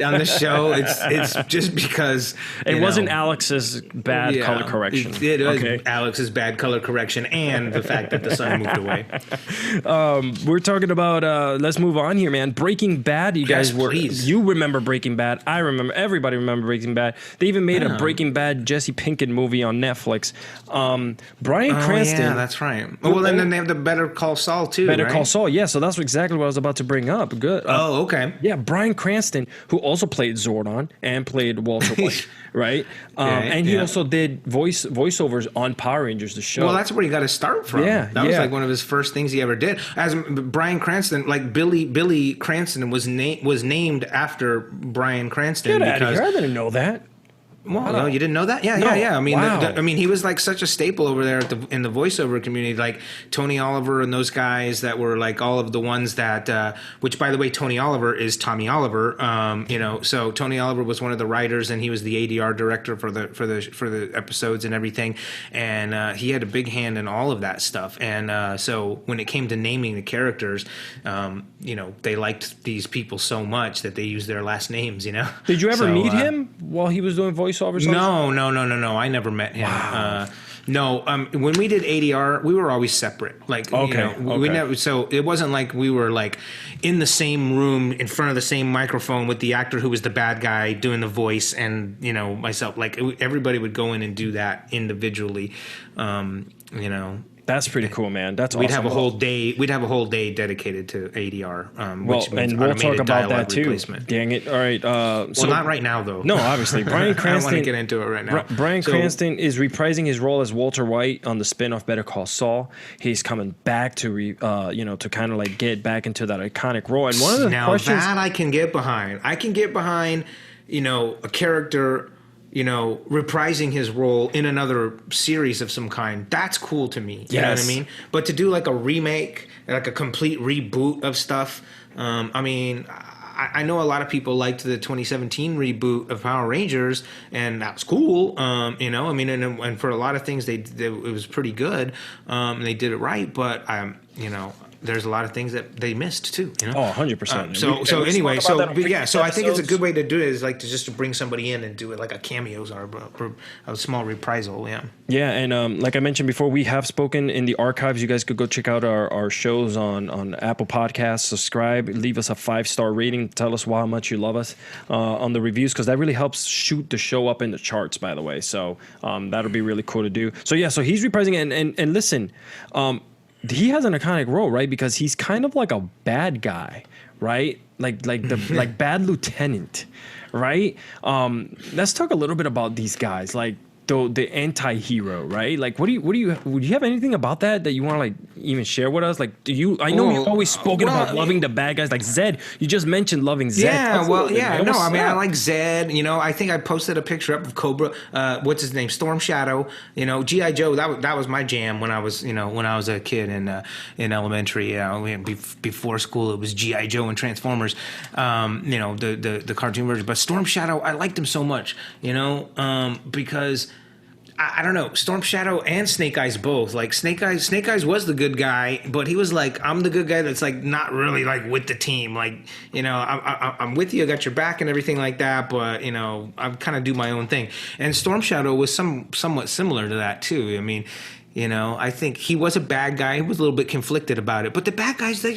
on the show, it's just because it wasn't Alex's bad color correction. It was Alex's bad color correction, and the fact that the sun moved away. We're talking about let's move on here, man. Breaking Bad. You guys you remember Breaking Bad. I remember. Everybody remember Breaking Bad. They even made a Breaking Bad Jesse Pinkett movie on Netflix. Bryan Cranston. Yeah, that's right. Well, and then they have the Better Call Saul too. Better Call Saul. Yeah, so that's exactly what I was about to bring up. Good. Okay. Yeah, Bryan Cranston, who also played Zordon and played Walter White, right? And he also did voiceovers on Power Rangers, the show. Well, that's where he got to start from. Yeah, that was like one of his first things he ever did. As Bryan Cranston, like Billy Cranston was named after Bryan Cranston. Get out of here! I didn't know that. Well, no, you didn't know that? Yeah, yeah. I mean, he was like such a staple over there in the voiceover community, like Tony Oliver and those guys that were like all of the ones that, which by the way, Tony Oliver is Tommy Oliver. So Tony Oliver was one of the writers, and he was the ADR director for the episodes and everything, and he had a big hand in all of that stuff. And so when it came to naming the characters, they liked these people so much that they used their last names. Did you ever meet him while he was doing voiceovers? No. I never met him. Wow. No. When we did ADR, we were always separate. Like, we never. So it wasn't like we were like in the same room in front of the same microphone with the actor who was the bad guy doing the voice, and myself. Like everybody would go in and do that individually. That's pretty cool, man. That's awesome. We'd have a whole day. We'd have a whole day dedicated to ADR, which means and we'll talk about that too. Replacement. Dang it! All right. So not right now, though. No, obviously, Bryan Cranston. I don't want to get into it right now. Bryan Cranston is reprising his role as Walter White on the spin-off Better Call Saul. He's coming back to to kind of like get back into that iconic role. And one of the questions that I can get behind. I can get behind, a character, reprising his role in another series of some kind. That's cool to me. You know what I mean? But to do like a remake, like a complete reboot of stuff, I know a lot of people liked the 2017 reboot of Power Rangers, and that was cool. And for a lot of things, it was pretty good. They did it right, but there's a lot of things that they missed too. Oh, 100%. So I think it's a good way to do it is like to bring somebody in and do it like a cameos or a small reprisal. Yeah. Yeah, and like I mentioned before, we have spoken in the archives. You guys could go check out our shows on Apple Podcasts. Subscribe, leave us a 5-star rating. Tell us how much you love us on the reviews, because that really helps shoot the show up in the charts. By the way, so that'll be really cool to do. So he's reprising it, and listen. He has an iconic role, right? Because he's kind of like a bad guy, right? Like the bad lieutenant, right? Let's talk a little bit about these guys, like the anti-hero, right? Like, would you have anything about that you want to like even share with us? Like, I know you've always spoken about loving the bad guys, like Zed. You just mentioned loving Zed. Yeah, I like Zed. I think I posted a picture up of Cobra. What's his name? Storm Shadow. G.I. Joe. That was my jam when I was a kid in elementary. Before school, it was G.I. Joe and Transformers. The cartoon version. But Storm Shadow, I liked him so much. Because I don't know, Storm Shadow and Snake Eyes both. Like Snake Eyes was the good guy, but he was like, I'm the good guy that's like not really like with the team. Like, I'm with you, I got your back and everything like that, but I kind of do my own thing. And Storm Shadow was somewhat similar to that too. I mean, I think he was a bad guy. He was a little bit conflicted about it, but the bad guys, they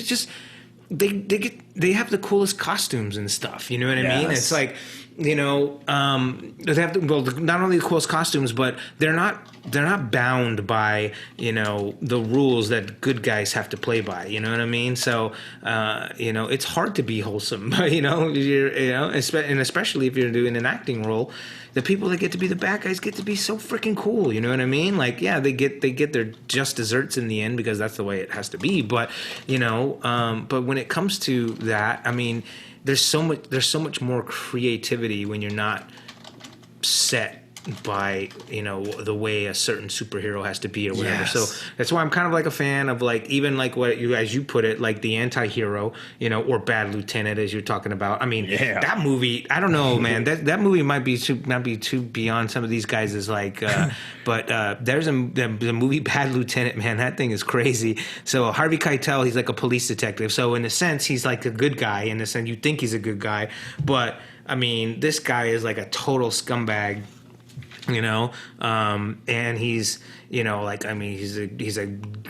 have the coolest costumes and stuff. You know what I mean? It's like, they have not only the coolest costumes, but they're not bound by the rules that good guys have to play by. You know what I mean? So it's hard to be wholesome. And especially if you're doing an acting role, the people that get to be the bad guys get to be so freaking cool. You know what I mean? Like, yeah, they get their just desserts in the end because that's the way it has to be. But but when it comes to that, I mean, there's so much more creativity when you're not set by the way a certain superhero has to be or whatever. Yes. So that's why I'm kind of like a fan of like even like what you as you put it, like the anti-hero, or Bad Lieutenant as you're talking about. I mean, that movie, I don't know, man. That movie might be too beyond some of these guys is like but there's the movie Bad Lieutenant, man, that thing is crazy. So Harvey Keitel, he's like a police detective. So in a sense, he's like a good guy in the sense you think he's a good guy, but I mean, this guy is like a total scumbag. And he's, he's a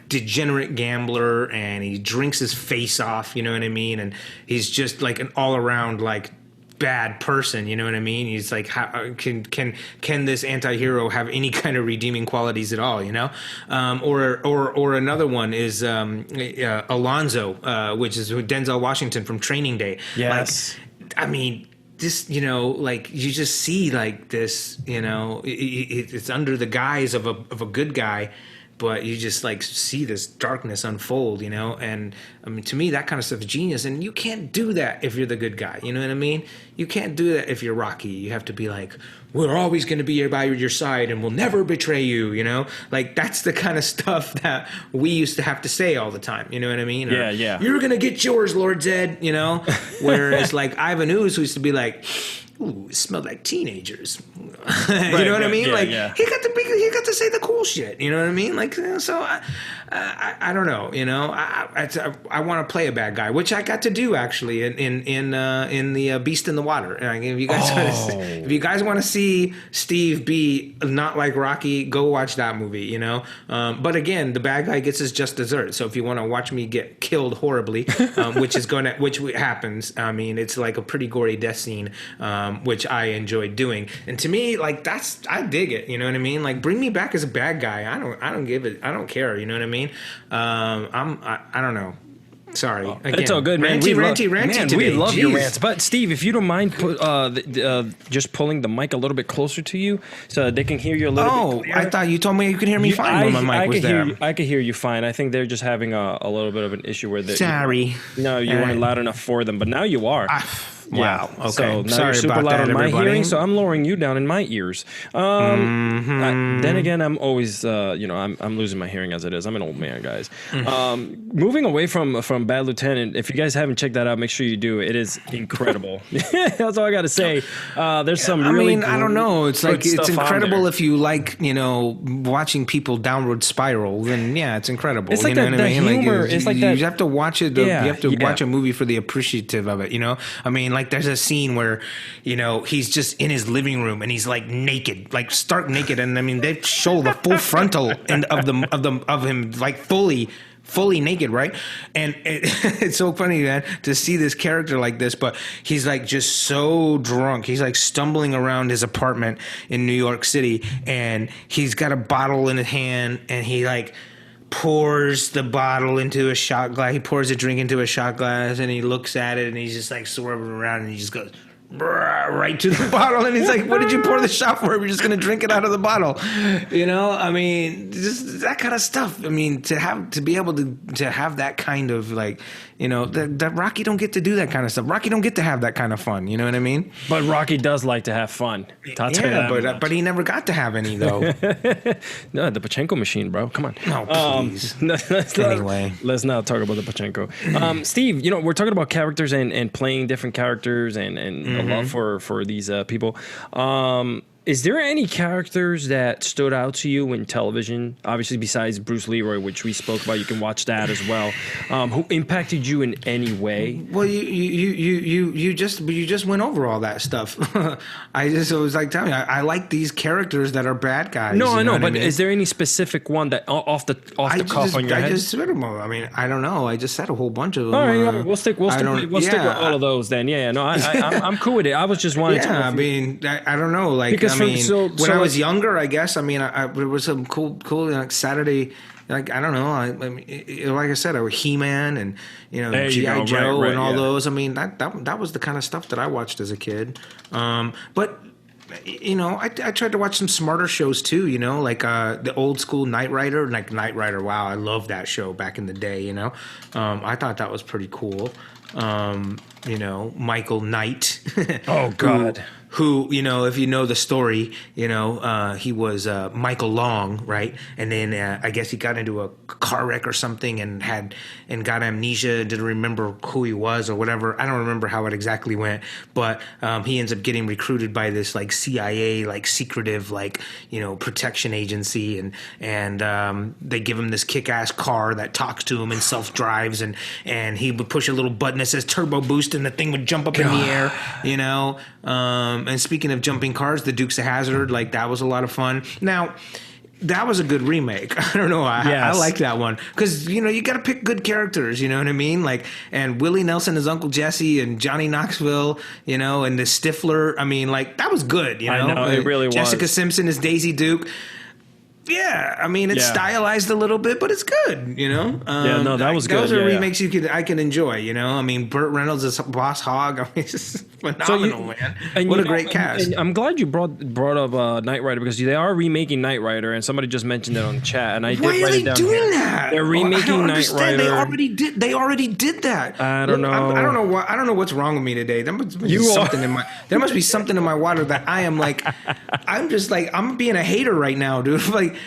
degenerate gambler and he drinks his face off, you know what I mean? And he's just like an all around like bad person, you know what I mean? He's like, how can this anti-hero have any kind of redeeming qualities at all, or another one is Alonzo, which is Denzel Washington from Training Day. Yes. Like, I mean, this, like you just see like this, it's under the guise of a good guy, but you just like see this darkness unfold, and I mean, to me, that kind of stuff is genius. And you can't do that if you're the good guy. You know what I mean? You can't do that if you're Rocky. You have to be like, we're always going to be by your side and we'll never betray you. Like that's the kind of stuff that we used to have to say all the time. You know what I mean? Yeah, yeah. You're going to get yours, Lord Zed, Whereas like Ivan Ooze who used to be like, ooh, it smelled like teenagers. You know what I mean? Yeah, like yeah. he got to say the cool shit. You know what I mean? Like so, I don't know. I want to play a bad guy, which I got to do actually in the Beast in the Water. And if you guys want to see Steve be not like Rocky, go watch that movie. But again, the bad guy gets his just dessert. So if you want to watch me get killed horribly, which happens. I mean, it's like a pretty gory death scene. Which I enjoy doing, and to me, like I dig it. You know what I mean? Like, bring me back as a bad guy. I don't care. You know what I mean? I don't know. Sorry, again, it's all good, man. Ranty today. We love Jeez. your rants. But Steve, if you don't mind, just pulling the mic a little bit closer to you so they can hear you a little bit clearer. I thought you told me you could hear me fine when my mic was there. I could hear you fine. I think they're just having a little bit of an issue where Sorry. you weren't loud enough for them, but now you are. Wow. Okay. So now Sorry you're super about loud that, on my everybody. hearing, so I'm lowering you down in my ears. Then again, I'm always, I'm losing my hearing as it is. I'm an old man, guys. Moving away from Bad Lieutenant, if you guys haven't checked that out, make sure you do. It is incredible. That's all I got to say. There's some really I don't know. It's like it's incredible if if you like, watching people downward spiral. Then yeah, it's incredible. It's like you know what I mean? humor. Like, it's like you that. You have to watch it. You have to watch a movie for the appreciative of it. I mean, like there's a scene where, he's just in his living room and he's like naked, like stark naked, and I mean they show the full frontal end of him like fully naked, right? And it's so funny, man, to see this character like this, but he's like just so drunk. He's like stumbling around his apartment in New York City, and he's got a bottle in his hand, and he like pours the bottle into a shot glass. He pours a drink into a shot glass, and he looks at it, and he's just like swerving around, and he just goes right to the bottle, and he's like, what did you pour the shot for if you're just gonna drink it out of the bottle? I mean, just that kind of stuff. I mean, to be able to have that kind of like, that Rocky don't get to do that kind of stuff. Rocky don't get to have that kind of fun. You know what I mean? But Rocky does like to have fun. But he never got to have any though. No, the Pachenko machine, bro. Come on. No, please. Anyway, let's not talk about the Pachenko. Steve, we're talking about characters and playing different characters and a love for these people. Is there any characters that stood out to you in television? Obviously, besides Bruce Leroy, which we spoke about, you can watch that as well. Who impacted you in any way? Well, you just went over all that stuff. It was like telling you, I like these characters that are bad guys. No, I know, but I mean? Is there any specific one that off the cuff on your head? I just said them all. I mean, I don't know. I just said a whole bunch of them. All right, we'll stick with all of those then. Yeah, no, I'm cool with it. I was just wanting to. Yeah, I mean, I don't know, like because when I was younger, I guess. I mean, there was some cool like Saturday. Like I don't know. I mean, like I said, I was He-Man and G.I. Joe and all those. I mean, that was the kind of stuff that I watched as a kid. But I tried to watch some smarter shows too. Like the old school Knight Rider. Like Knight Rider. Wow, I loved that show back in the day. I thought that was pretty cool. Michael Knight. Oh God. who, you know, if you know the story, you know, he was Michael Long, right? And then I guess he got into a car wreck or something and got amnesia, didn't remember who he was or whatever. I don't remember how it exactly went, but he ends up getting recruited by this like CIA, like secretive, like, you know, protection agency, and they give him this kick-ass car that talks to him and self-drives, and he would push a little button that says turbo boost and the thing would jump up in the air, you know. And speaking of jumping cars, the Dukes of Hazzard, like that was a lot of fun. Now, that was a good remake. I don't know. I like that one because, you know, you got to pick good characters. You know what I mean? Like, and Willie Nelson as Uncle Jesse and Johnny Knoxville, you know, and the Stifler. I mean, like that was good. You know, I know it really Jessica was. Simpson as Daisy Duke. Yeah, I mean it's stylized a little bit, but it's good, you know. That was good. Those are remakes I can enjoy, you know. I mean, Burt Reynolds as Boss Hogg. I mean, it's phenomenal, man. What a great cast. And I'm glad you brought up Knight Rider because they are remaking Knight Rider, and somebody just mentioned it on the chat, and I did write it down. Why are they doing that? They're remaking Knight Rider. They already did that. I don't know. I don't know I don't know what's wrong with me today. There must be something in my water that I am like. I'm just like I'm being a hater right now, dude. Like.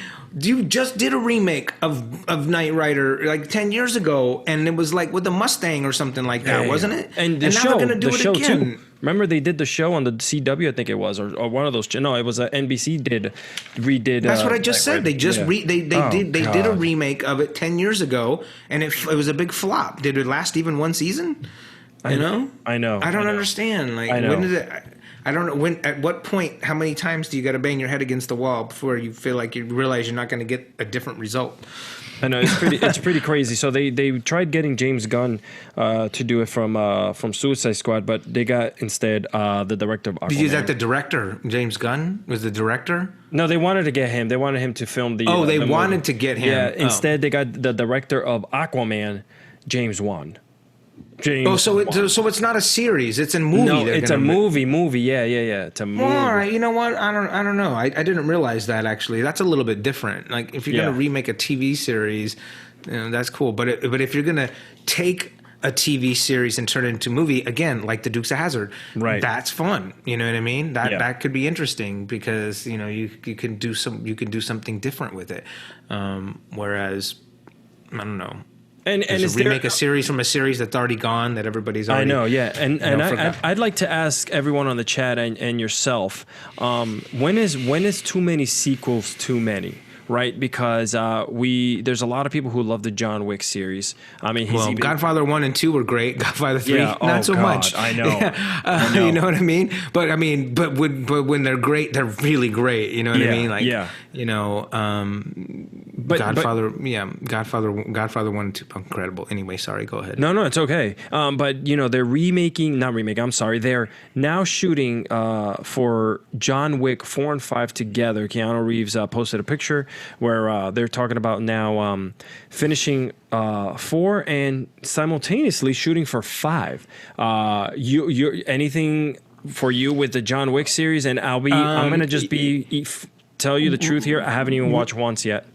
You just did a remake of Knight Rider like 10 years ago, and it was like with a Mustang or something like that, wasn't it? And now they're going to do it again. Too. Remember they did the show on the CW, I think it was, or one of those. No, it was NBC redid. That's what I just said. They just did a remake of it 10 years ago, and it was a big flop. Did it last even one season? You know. I know. I don't understand. Like when did it? I don't know when. At what point? How many times do you got to bang your head against the wall before you feel like you realize you're not going to get a different result? I know it's pretty crazy. So they tried getting James Gunn to do it from Suicide Squad, but they got instead the director of Aquaman. Is that the director? James Gunn was the director? No, they wanted to get him. They wanted him to film the. Oh, they the wanted movie. To get him. Yeah. Instead, they got the director of Aquaman, James Wan. So it's not a series. It's a movie. No, it's a movie. Yeah. It's a movie. All right. You know what? I don't know. I didn't realize that actually. That's a little bit different. Like if you're gonna remake a TV series, you know, that's cool. But if you're gonna take a TV series and turn it into a movie again, like the Dukes of Hazzard, right? That's fun. You know what I mean? That could be interesting because you know you can do something different with it. Whereas I don't know. And is remake a series from a series that's already gone that everybody's already. I know, yeah, and I'd like to ask everyone on the chat and yourself, when is too many sequels too many? Right, because there's a lot of people who love the John Wick series. I mean, Godfather 1 and 2 were great. Godfather 3, not so much. I know. You know what I mean? But when they're great, they're really great. You know what I mean? Like, you know, Godfather 1 and 2, incredible. Anyway, sorry, go ahead. No, it's okay. But you know, they're they're now shooting for John Wick 4 and 5 together. Keanu Reeves posted a picture where they're talking about now finishing 4 and simultaneously shooting for 5. You anything for you with the John Wick series? And I'm gonna just tell you the truth here. I haven't even watched once yet.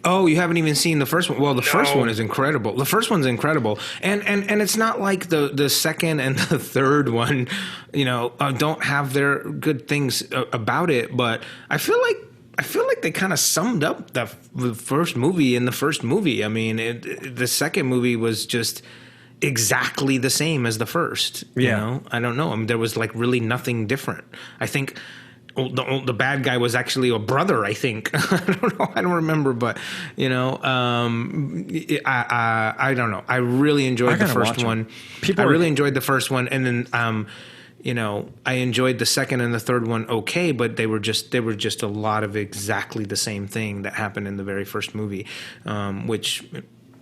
Oh, you haven't even seen the first one? Well, the first one is incredible. The first one's incredible. And it's not like the second and the third one, you know, don't have their good things about it. But I feel like they kind of summed up the first movie in the first movie. I mean, the second movie was just exactly the same as the first. You know? I don't know. I mean, there was like really nothing different. I think the bad guy was actually a brother, I think. I don't know. I don't remember, but you know, I don't know. I really enjoyed the first one. Enjoyed the first one, and then you know, I enjoyed the second and the third one okay, but they were just a lot of exactly the same thing that happened in the very first movie, which.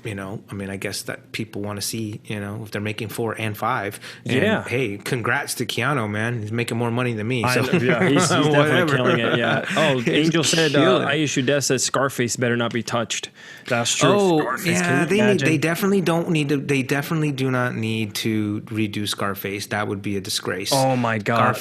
You know, I mean, I guess that people want to see, you know, if they're making 4 and 5. And, hey, congrats to Keanu, man. He's making more money than me. So. He's definitely killing it, yeah. Oh, Angel said, I issued death says Scarface better not be touched. That's true. Oh, Scarface, yeah, they definitely do not need to redo Scarface. That would be a disgrace. Oh, my God.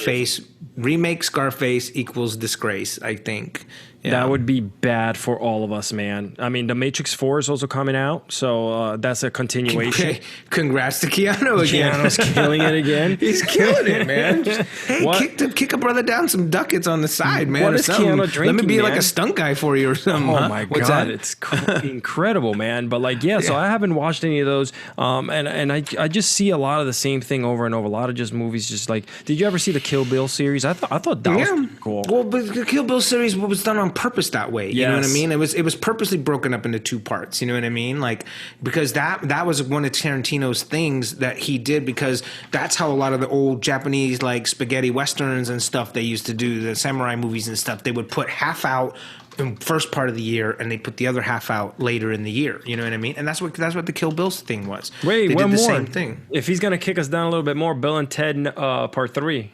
Remake Scarface equals disgrace, I think. That would be bad for all of us, man. I mean, The Matrix 4 is also coming out, so that's a continuation. Okay. Congrats to Keanu again. Keanu's killing it again. He's killing it, man. Just, hey, kick a brother down some ducats on the side, man. What is Keanu drinking, Let me be man? like a stunt guy for you or something. Oh my God, it's incredible, man. But like, so I haven't watched any of those, and I just see a lot of the same thing over and over. A lot of just movies, just like. Did you ever see the Kill Bill series? I thought that was pretty cool. Well, but the Kill Bill series was done on purpose that way. You know what I mean? It was purposely broken up into 2 parts. You know what I mean? Like, because that was one of Tarantino's things that he did, because that's how a lot of the old Japanese like spaghetti westerns and stuff they used to do, the samurai movies and stuff. They would put half out in first part of the year, and they put the other half out later in the year. You know what I mean? And that's what the Kill Bill thing was. Wait, they one did the more. same thing. If he's gonna kick us down a little bit more, Bill and Ted Part 3.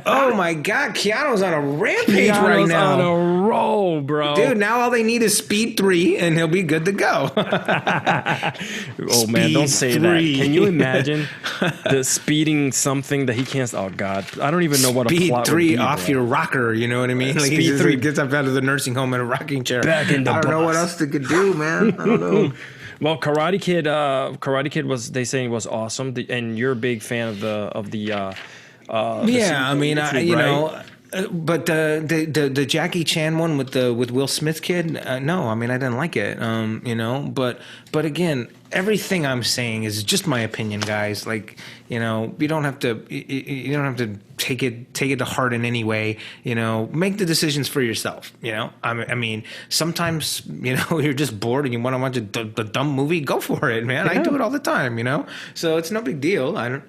Oh my God, Keanu's on a rampage right now. On a roll, bro. Dude, now all they need is Speed 3 and he'll be good to go. Oh man, don't say 3. That. Can you imagine the speeding something that he can't? Oh God, I don't even know what Speed a plot 3 would be, off bro. your rocker, you know what I mean? Like Speed 3 gets up out of the nursing home in a rocking chair. Back in the I don't know what else they could do, man. I don't know. Well, Karate Kid was, they saying, was awesome, and you're a big fan of the yeah, I mean, YouTube, you know, but the Jackie Chan one with Will Smith kid, no, I mean, I didn't like it, you know, but again, everything I'm saying is just my opinion, guys. Like, you know, you don't have to take it to heart in any way. You know, make the decisions for yourself. You know, I mean, sometimes, you know, you're just bored and you want to watch the dumb movie. Go for it, man. Yeah. I do it all the time. You know, so it's no big deal. I don't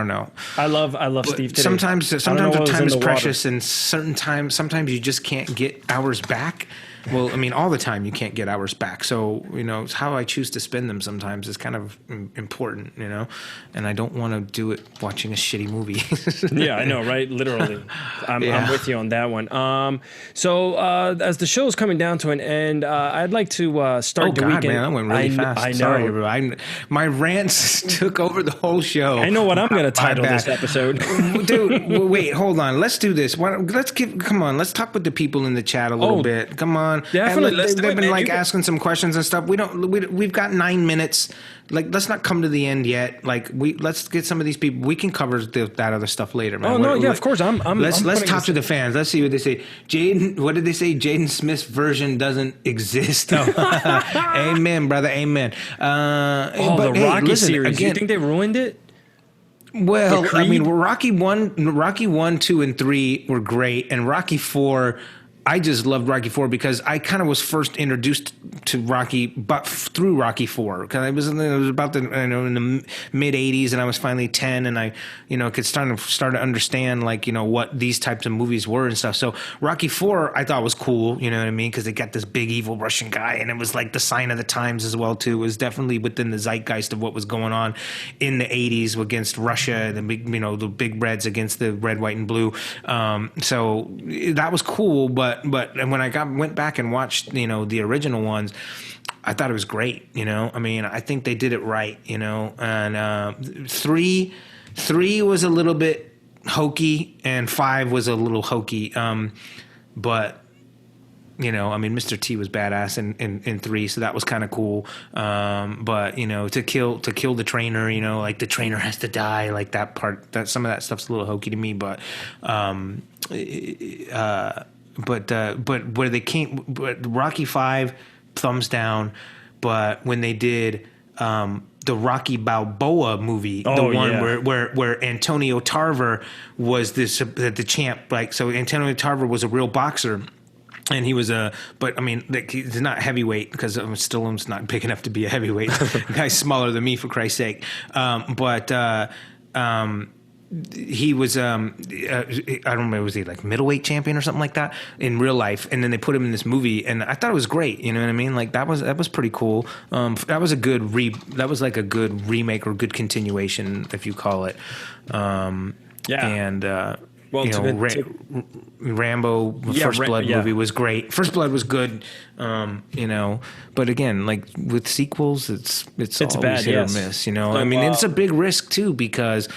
know. I love Steve today. Sometimes the time is precious, and sometimes you just can't get hours back. Well, I mean, all the time you can't get hours back. So, you know, how I choose to spend them sometimes is kind of important, you know, and I don't want to do it watching a shitty movie. Yeah, I know, right? Literally. I'm with you on that one. So as the show is coming down to an end, I'd like to start the weekend. Man, that went really fast. I know. Sorry, everybody. My rants took over the whole show. I know what I'm going to title this episode. Dude, wait, hold on. Let's do this. Come on. Let's talk with the people in the chat a little bit. Come on. Definitely. They've been like asking some questions and stuff. We've got 9 minutes. Like, let's not come to the end yet. Like, let's get some of these people. We can cover that other stuff later, man. Oh no, yeah, of course. Let's talk to the fans. Let's see what they say. Jaden, what did they say? Jaden Smith's version doesn't exist. Amen, brother. Amen. The Rocky series. Again, you think they ruined it? Well, I mean, Rocky 1, 2, and 3 were great, and Rocky 4. I just loved Rocky 4 because I kind of was first introduced to Rocky, but through Rocky 4, because it was about in the mid 80s, and I was finally 10, and I, you know, could start to understand, like, you know, what these types of movies were and stuff. So Rocky 4 I thought was cool, you know what I mean, because they got this big evil Russian guy, and it was like the sign of the times as well too. It was definitely within the zeitgeist of what was going on in the 80s against Russia, the big, you know, the big reds against the red, white, and blue. So that was cool, but when I went back and watched, you know, the original ones, I thought it was great. You know, I mean, I think they did it right. You know, and three was a little bit hokey, and 5 was a little hokey. But you know, I mean, Mr. T was badass in 3, so that was kind of cool. But you know, to kill the trainer, you know, like the trainer has to die, like that part. That some of that stuff's a little hokey to me, but where they came, Rocky 5, thumbs down. But when they did the Rocky Balboa movie, where Antonio Tarver was the champ, like, so Antonio Tarver was a real boxer. And he was but I mean, like, he's not heavyweight because Stallone's not big enough to be a heavyweight. The guy's smaller than me, for Christ's sake. He was I don't remember, was he like middleweight champion or something like that in real life, and then they put him in this movie, and I thought it was great. You know what I mean? Like, that was pretty cool. That was a good that was like a good remake or good continuation, if you call it. Well, you know, Rambo First Blood movie was great. First Blood was good, you know. But again, like with sequels, it's always bad, hit or miss. You know, I mean, it's a big risk too, because,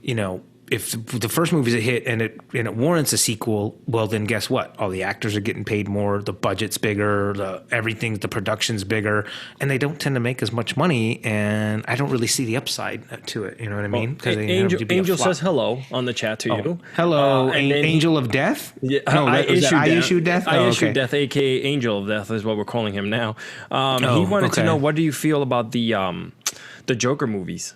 you know, if the first movie's a hit and it warrants a sequel, well, then guess what? All the actors are getting paid more, the budget's bigger, the production's bigger, and they don't tend to make as much money. And I don't really see the upside to it. You know what I mean? Well, Angel says hello on the chat to you. Hello, Angel of Death. Yeah, no, I issued Death. I issued Death, aka Angel of Death, is what we're calling him now. He wanted to know, what do you feel about the Joker movies?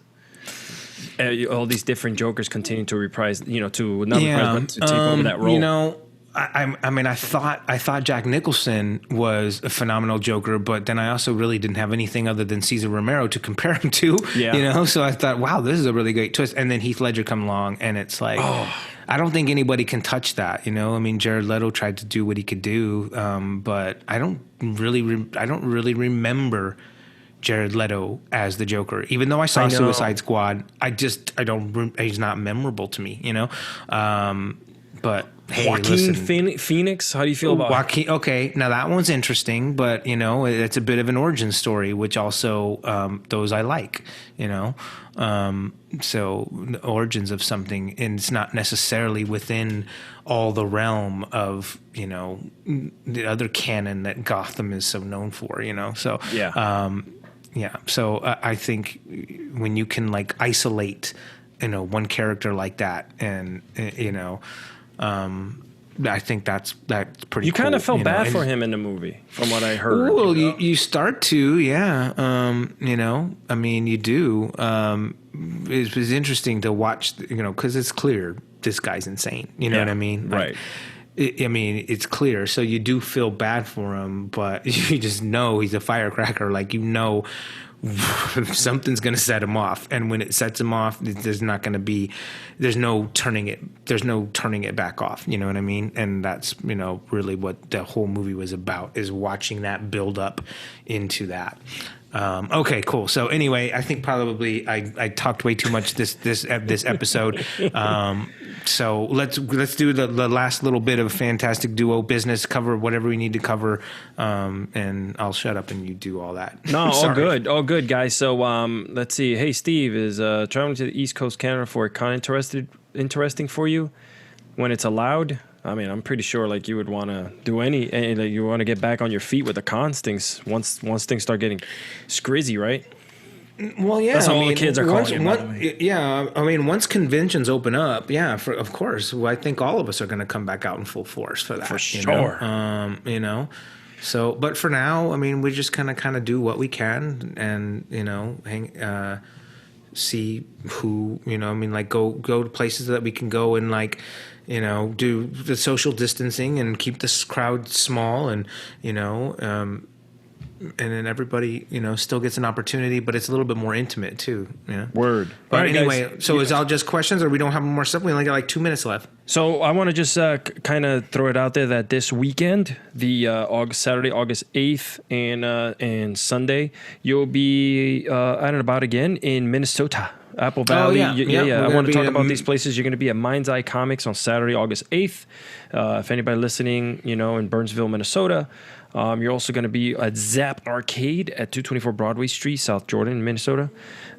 All these different Jokers continue to reprise, to not reprise, but to take over that role. I thought Jack Nicholson was a phenomenal Joker, but then I also really didn't have anything other than Cesar Romero to compare him to. Yeah. So I thought, wow, this is a really great twist. And then Heath Ledger come along, and it's like, I don't think anybody can touch that. Jared Leto tried to do what he could do, but I don't really remember Jared Leto as the Joker, even though I saw Suicide Squad. He's not memorable to me, but hey, Joaquin Phoenix, how do you feel about Joaquin? Okay, now that one's interesting, but it's a bit of an origin story, which also those I like, so the origins of something, and it's not necessarily within all the realm of the other canon that Gotham is so known for, so yeah. So I think when you can isolate, one character like that, and I think that's pretty. You cool, kind of felt bad for him in the movie, from what I heard. Well, you start to, yeah. You do. It was interesting to watch, because it's clear this guy's insane. You know what I mean? Right. It's clear. So you do feel bad for him, but you just know he's a firecracker. Something's going to set him off. And when it sets him off, there's no turning it back off. You know what I mean? And that's, really what the whole movie was about, is watching that build up into that. Okay, cool. So anyway, I think probably I talked way too much this episode. So let's do the last little bit of Fantastic Duo business, cover whatever we need to cover, and I'll shut up and you do all that. No, all good, guys. So let's see. Hey, Steve, is traveling to the East Coast Canada for a con interesting for you when it's allowed? I'm pretty sure you would want to do you want to get back on your feet with the cons things once things start getting scrizzy, right? Well, yeah. That's all the kids are calling it. Yeah, once conventions open up, of course. Well, I think all of us are going to come back out in full force for that. For sure. So, but for now, we just kind of do what we can, and see who go to places that we can go and do the social distancing and keep this crowd small, and and then everybody, still gets an opportunity, but it's a little bit more intimate too. Yeah. Word. But right, anyway, guys, so is all just questions, or we don't have more stuff? We only got 2 minutes left. So I want to just kind of throw it out there that this weekend, the Saturday, August 8th, and Sunday, you'll be out and about again in Minnesota. Apple Valley. Oh, yeah. I want to talk about these places. You're going to be at Mind's Eye Comics on Saturday, August 8th. If anybody listening, in Burnsville, Minnesota, you're also going to be at Zap Arcade at 224 Broadway Street, South Jordan, Minnesota.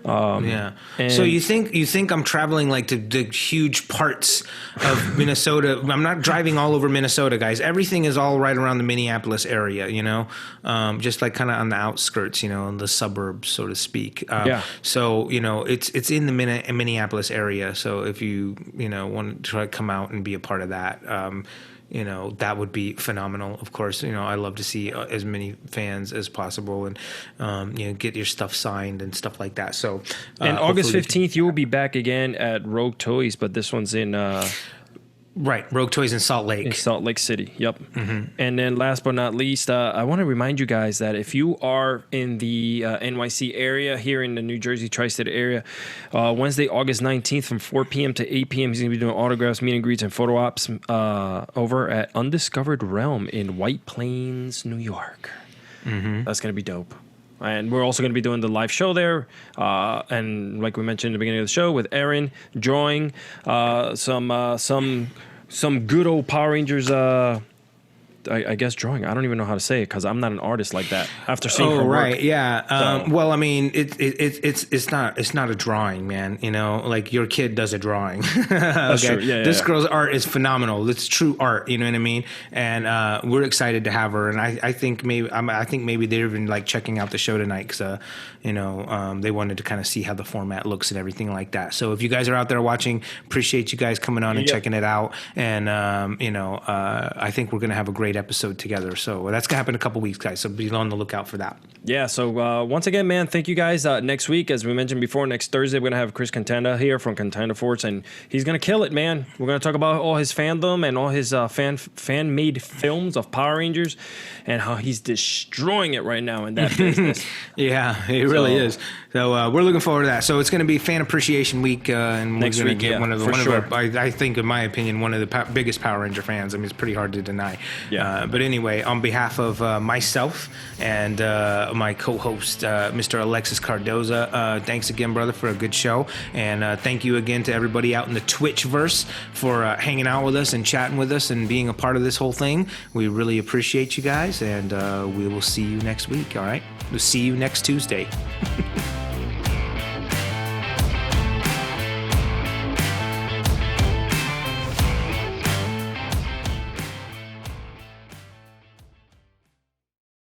So you think I'm traveling to the huge parts of Minnesota? I'm not driving all over Minnesota, guys. Everything is all right around the Minneapolis area, just kind of on the outskirts, in the suburbs, so to speak. So it's in the Minneapolis area. So if you want to try to come out and be a part of that, that would be phenomenal. Of course, I love to see as many fans as possible, and get your stuff signed and stuff like that. So, and August 15th, you will be back again at Rogue Toys, but this one's in right, Rogue Toys in Salt Lake. In Salt Lake City, yep. Mm-hmm. And then last but not least, I want to remind you guys that if you are in the NYC area, here in the New Jersey tri-state area, Wednesday, August 19th from 4 p.m. to 8 p.m., he's going to be doing autographs, meet and greets, and photo ops over at Undiscovered Realm in White Plains, New York. Mm-hmm. That's going to be dope. And we're also going to be doing the live show there. And like we mentioned at the beginning of the show, with Aaron drawing some good old Power Rangers, the I guess drawing. I don't even know how to say it because I'm not an artist like that. After seeing her right, work. yeah. Well, I mean, it's not a drawing, man. You know, like your kid does a drawing. That's true. Yeah, this girl's art is phenomenal. It's true art. You know what I mean? And we're excited to have her. And I think maybe they're even like checking out the show tonight because they wanted to kind of see how the format looks and everything like that. So if you guys are out there watching, appreciate you guys coming on and checking it out. And I think we're gonna have a great episode together. So that's gonna happen in a couple weeks, guys. So be on the lookout for that. Yeah. So once again, man, thank you guys. Next week, as we mentioned before, next Thursday, we're gonna have Chris Cantanda here from Cantanda Force, and he's gonna kill it, man. We're gonna talk about all his fandom and all his fan made films of Power Rangers, and how he's destroying it right now in that business. Yeah, it really is. So we're looking forward to that. So it's going to be Fan Appreciation Week, and next we're going to week, get one of sure. our, I think, in my opinion, one of the biggest Power Ranger fans. I mean, it's pretty hard to deny. Yeah. But anyway, on behalf of myself and my co-host, Mr. Alexis Cardoza, thanks again, brother, for a good show, and thank you again to everybody out in the Twitchverse for hanging out with us and chatting with us and being a part of this whole thing. We really appreciate you guys, and we will see you next week. All right, we'll see you next Tuesday.